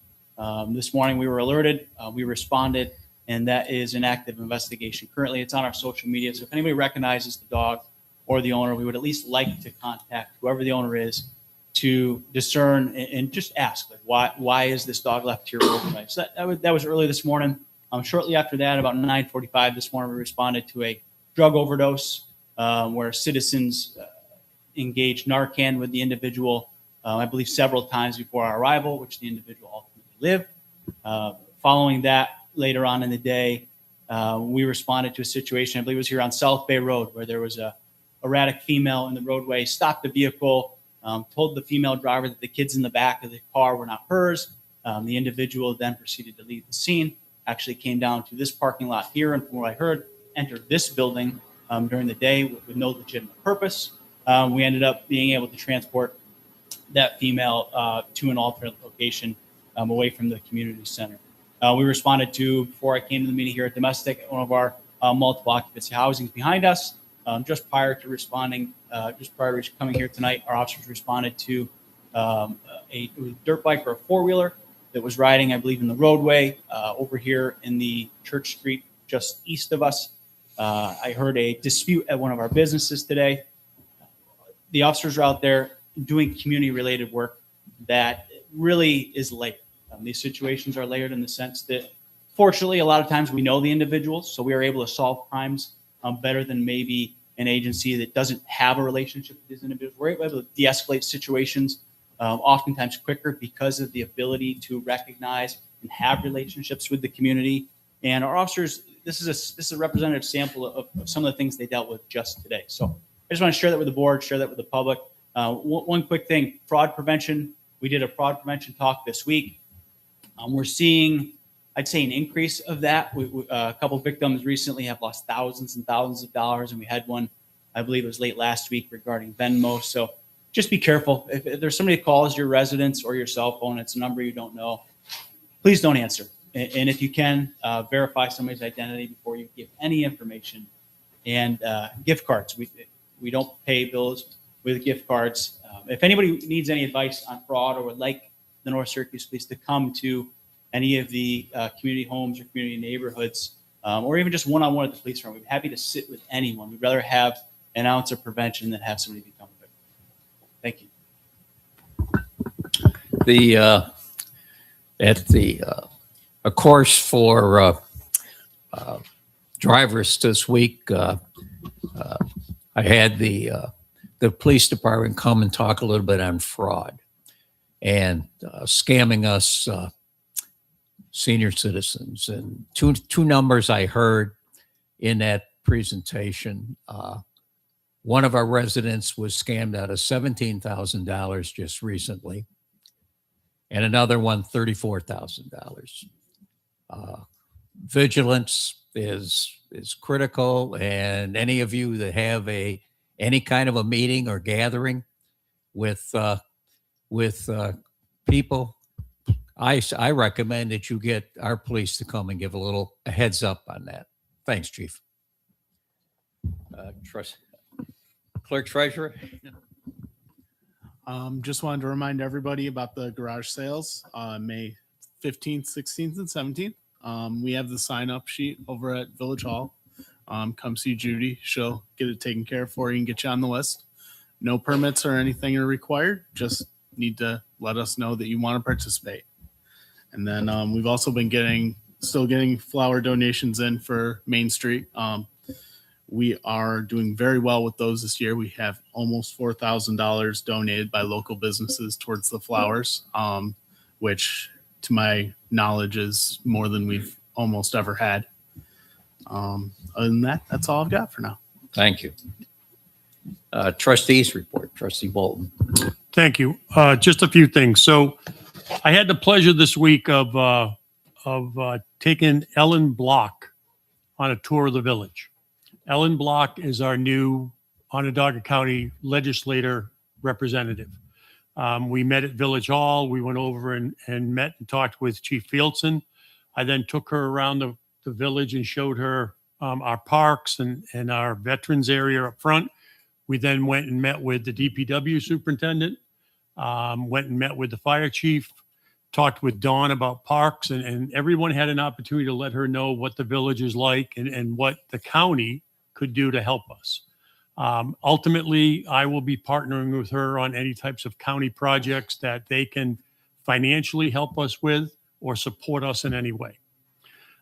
This morning we were alerted, we responded, and that is an active investigation. Currently, it's on our social media. So if anybody recognizes the dog or the owner, we would at least like to contact whoever the owner is to discern and just ask, like, why is this dog left here overnight? So that was early this morning. Shortly after that, about 9:45 this morning, we responded to a drug overdose where citizens engaged Narcan with the individual, I believe several times before our arrival, which the individual ultimately lived. Following that, later on in the day, we responded to a situation, I believe it was here on South Bay Road, where there was a erratic female in the roadway, stopped the vehicle, told the female driver that the kids in the back of the car were not hers. The individual then proceeded to leave the scene, actually came down to this parking lot here, and from what I heard, entered this building during the day with no legitimate purpose. We ended up being able to transport that female to an alternate location away from the community center. We responded to, before I came to the meeting here at Domestic, one of our multiple occupancy housings behind us. Just prior to responding, just prior to coming here tonight, our officers responded to a dirt bike or a four-wheeler that was riding, I believe, in the roadway over here in the Church Street just east of us. I heard a dispute at one of our businesses today. The officers are out there doing community-related work that really is layered. These situations are layered in the sense that, fortunately, a lot of times we know the individuals, so we are able to solve crimes better than maybe an agency that doesn't have a relationship with these individuals. We're able to de-escalate situations oftentimes quicker because of the ability to recognize and have relationships with the community. And our officers, this is a representative sample of some of the things they dealt with just today. So I just want to share that with the board, share that with the public. One quick thing, fraud prevention. We did a fraud prevention talk this week. We're seeing, I'd say, an increase of that. A couple of victims recently have lost thousands and thousands of dollars, and we had one, I believe it was late last week, regarding Venmo. So just be careful. If there's somebody that calls your residence or your cell phone, it's a number you don't know, please don't answer. And if you can, verify somebody's identity before you give any information. And gift cards. We don't pay bills with gift cards. If anybody needs any advice on fraud or would like the North Syracuse Police to come to any of the community homes or community neighborhoods, or even just one-on-one at the police department, we'd be happy to sit with anyone. We'd rather have an ounce of prevention than have somebody become a victim. Thank you. A course for drivers this week, I had the police department come and talk a little bit on fraud and scamming us senior citizens. And two numbers I heard in that presentation. One of our residents was scammed out of $17,000 just recently, and another one $34,000. Vigilance is critical, and any of you that have any kind of a meeting or gathering with people, I recommend that you get our police to come and give a heads up on that. Thanks, Chief. Clerk Treasurer. Just wanted to remind everybody about the garage sales, May 15th, 16th, and 17th. We have the sign-up sheet over at Village Hall. Come see Judy. She'll get it taken care of for you and get you on the list. No permits or anything are required. Just need to let us know that you want to participate. And then we've also been still getting flower donations in for Main Street. We are doing very well with those this year. We have almost $4,000 donated by local businesses towards the flowers, which to my knowledge is more than we've almost ever had. Other than that, that's all I've got for now. Thank you. Trustees report, Trustee Bolton. Thank you. Just a few things. So I had the pleasure this week of taking Ellen Block on a tour of the village. Ellen Block is our new Onondaga County legislator representative. We met at Village Hall. We went over and met and talked with Chief Fieldson. I then took her around the village and showed her our parks and our veterans area up front. We then went and met with the DPW superintendent, went and met with the fire chief, talked with Dawn about parks, and everyone had an opportunity to let her know what the village is like and what the county could do to help us. Ultimately, I will be partnering with her on any types of county projects that they can financially help us with or support us in any way.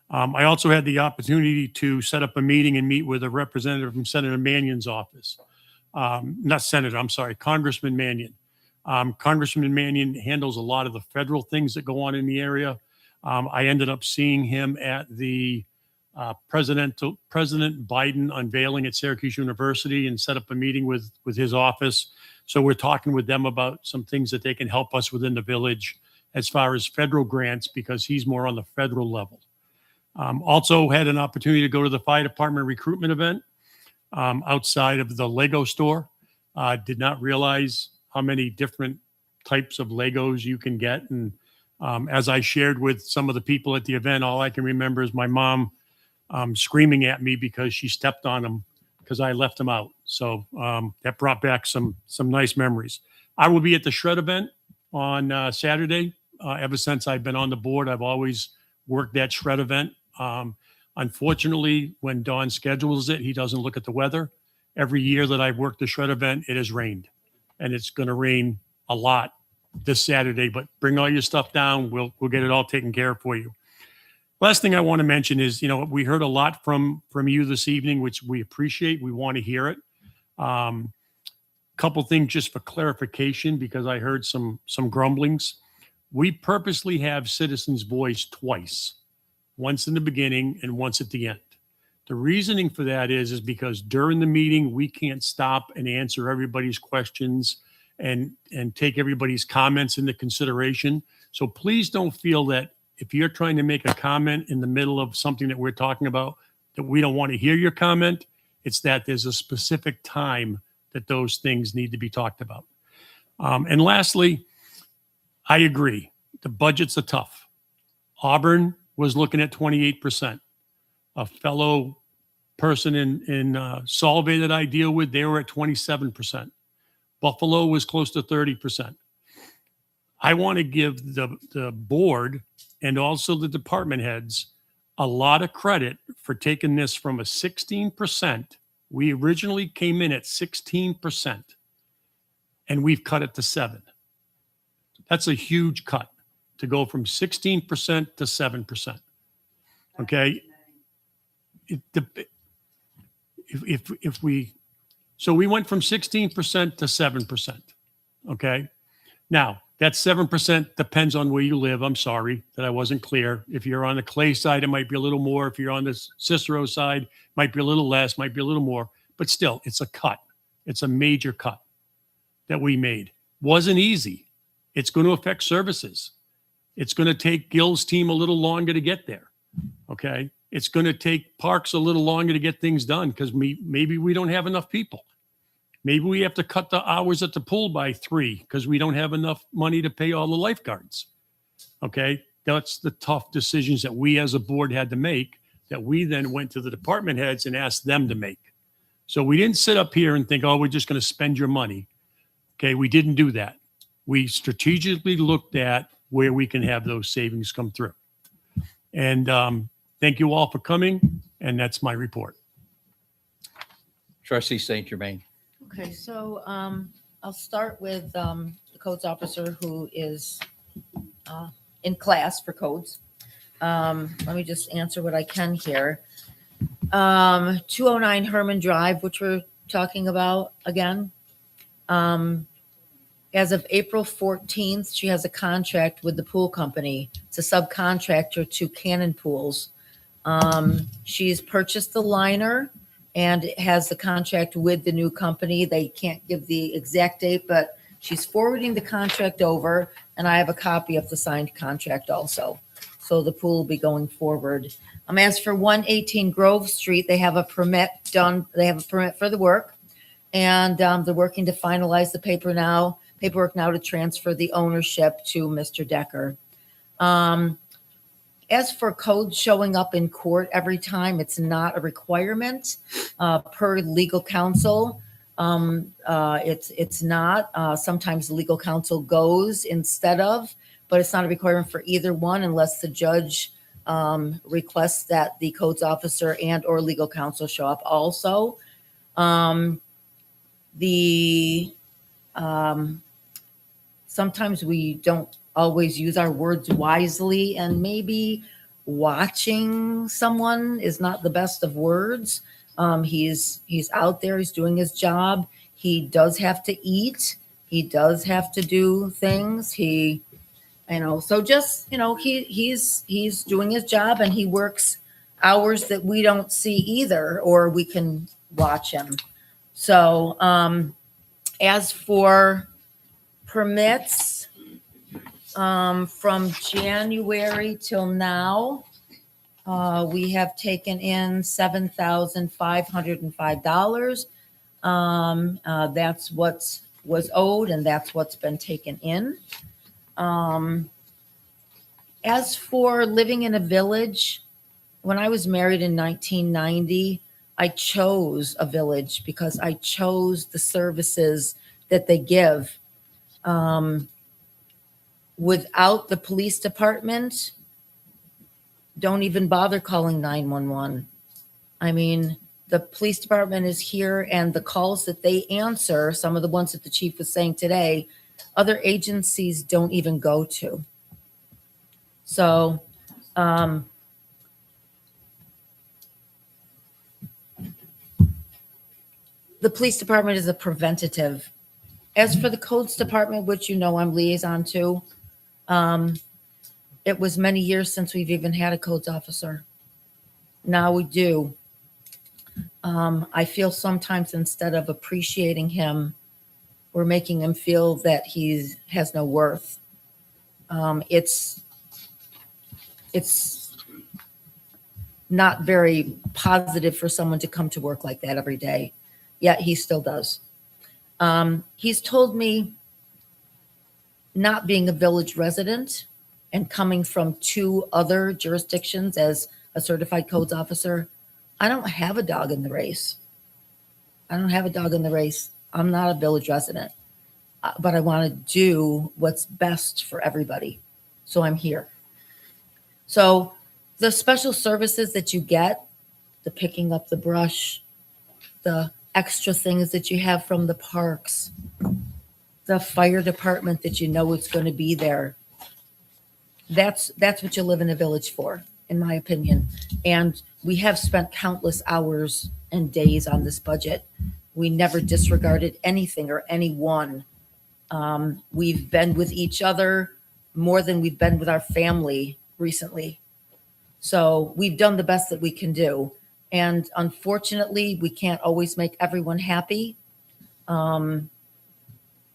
I also had the opportunity to set up a meeting and meet with a representative from Senator Mannion's office. Not Senator, I'm sorry, Congressman Mannion. Congressman Mannion handles a lot of the federal things that go on in the area. I ended up seeing him at the President Biden unveiling at Syracuse University and set up a meeting with his office. So we're talking with them about some things that they can help us within the village as far as federal grants, because he's more on the federal level. Also had an opportunity to go to the fire department recruitment event outside of the Lego store. Did not realize how many different types of Legos you can get. And as I shared with some of the people at the event, all I can remember is my mom screaming at me because she stepped on them because I left them out. So that brought back some nice memories. I will be at the Shred event on Saturday. Ever since I've been on the board, I've always worked that Shred event. Unfortunately, when Don schedules it, he doesn't look at the weather. Every year that I've worked the Shred event, it has rained, and it's going to rain a lot this Saturday, but bring all your stuff down. We'll get it all taken care of for you. Last thing I want to mention is, we heard a lot from you this evening, which we appreciate. We want to hear it. Couple things just for clarification, because I heard some grumblings. We purposely have citizens' voice twice, once in the beginning and once at the end. The reasoning for that is because during the meeting, we can't stop and answer everybody's questions and take everybody's comments into consideration. So please don't feel that if you're trying to make a comment in the middle of something that we're talking about, that we don't want to hear your comment. It's that there's a specific time that those things need to be talked about. And lastly, I agree. The budgets are tough. Auburn was looking at 28%. A fellow person in Solvay that I deal with, they were at 27%. Buffalo was close to 30%. I want to give the board and also the department heads a lot of credit for taking this from a 16%. We originally came in at 16%, and we've cut it to 7%. That's a huge cut to go from 16% to 7%. Okay. So we went from 16% to 7%. Okay. Now that 7% depends on where you live. I'm sorry that I wasn't clear. If you're on the Clay side, it might be a little more. If you're on the Cicero side, it might be a little less, might be a little more, but still it's a cut. It's a major cut that we made. Wasn't easy. It's going to affect services. It's going to take Gil's team a little longer to get there. Okay. It's going to take parks a little longer to get things done because maybe we don't have enough people. Maybe we have to cut the hours at the pool by 3 because we don't have enough money to pay all the lifeguards. Okay. That's the tough decisions that we as a board had to make, that we then went to the department heads and asked them to make. So we didn't sit up here and think, oh, we're just going to spend your money. Okay. We didn't do that. We strategically looked at where we can have those savings come through. And thank you all for coming. And that's my report. Trustee St. Germain. Okay, so I'll start with the codes officer who is in class for codes. Let me just answer what I can here. 209 Herman Drive, which we're talking about again. As of April 14th, she has a contract with the pool company. It's a subcontractor to Cannon Pools. She's purchased the liner and has the contract with the new company. They can't give the exact date, but she's forwarding the contract over, and I have a copy of the signed contract also. So the pool will be going forward. As for 118 Grove Street, they have a permit done. They have a permit for the work, and they're working to finalize the paperwork now to transfer the ownership to Mr. Decker. As for code showing up in court every time, it's not a requirement per legal counsel. It's not. Sometimes legal counsel goes instead of, but it's not a requirement for either one unless the judge requests that the codes officer and or legal counsel show up also. Sometimes we don't always use our words wisely, and maybe watching someone is not the best of words. He's out there, he's doing his job. He does have to eat. He does have to do things. So just, he's doing his job, and he works hours that we don't see either, or we can watch him. So, as for permits, from January till now, we have taken in $7,505. That's what was owed, and that's what's been taken in. As for living in a village, when I was married in 1990, I chose a village because I chose the services that they give. Without the police department, don't even bother calling 911. I mean, the police department is here, and the calls that they answer, some of the ones that the chief was saying today, other agencies don't even go to. So, the police department is a preventative. As for the codes department, which I'm liaison to, it was many years since we've even had a codes officer. Now we do. I feel sometimes instead of appreciating him, we're making him feel that he has no worth. It's not very positive for someone to come to work like that every day, yet he still does. He's told me, not being a village resident and coming from 2 other jurisdictions as a certified codes officer, I don't have a dog in the race. I'm not a village resident, but I want to do what's best for everybody. So I'm here. So the special services that you get, the picking up the brush, the extra things that you have from the parks, the fire department that it's going to be there. That's what you live in a village for, in my opinion. And we have spent countless hours and days on this budget. We never disregarded anything or anyone. We've been with each other more than we've been with our family recently. So we've done the best that we can do. And unfortunately, we can't always make everyone happy.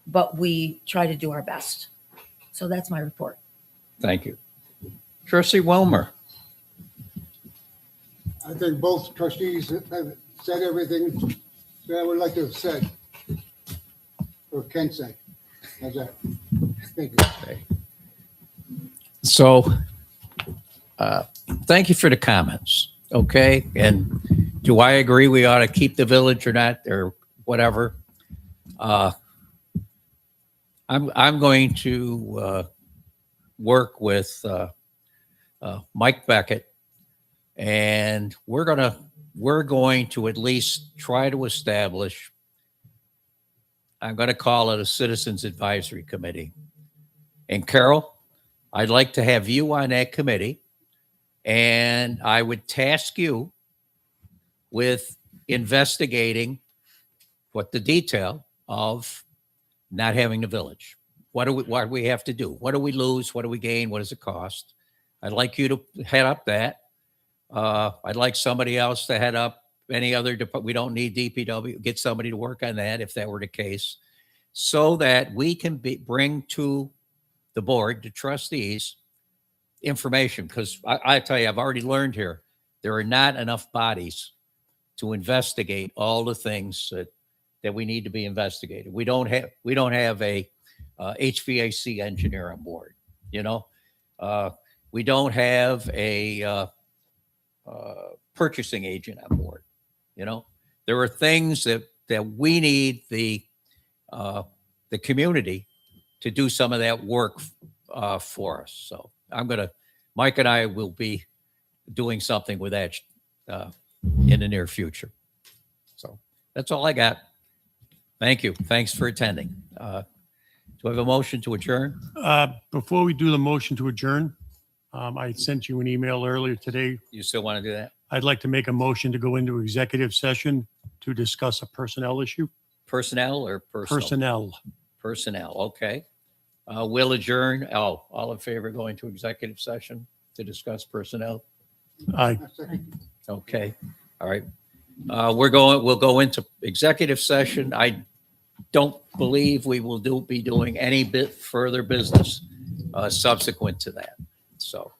But we try to do our best. So that's my report. Thank you. Trustee Wilmer. I think both trustees have said everything that I would like to have said, or can say. How's that? Thank you. So, thank you for the comments. Okay. And do I agree we ought to keep the village or not, or whatever? I'm going to work with Mike Beckett, and we're going to at least try to establish, I'm going to call it a Citizens Advisory Committee. And Carol, I'd like to have you on that committee, and I would task you with investigating what the detail of not having a village. What do we have to do? What do we lose? What do we gain? What does it cost? I'd like you to head up that. I'd like somebody else to head up any other department. We don't need DPW. Get somebody to work on that if that were the case, so that we can bring to the board, the trustees, information. Because I tell you, I've already learned here, there are not enough bodies to investigate all the things that we need to be investigated. We don't have a HVAC engineer on board. we don't have a purchasing agent on board. You know, there are things that we need the community to do some of that work for us. So Mike and I will be doing something with that in the near future. So that's all I got. Thank you. Thanks for attending. Do I have a motion to adjourn? Before we do the motion to adjourn, I sent you an email earlier today. You still want to do that? I'd like to make a motion to go into executive session to discuss a personnel issue. Personnel or personal? Personnel. Personnel, okay. We'll adjourn. All in favor of going to executive session to discuss personnel? Aye. Okay, all right. We'll go into executive session. I don't believe we will be doing any bit further business subsequent to that. So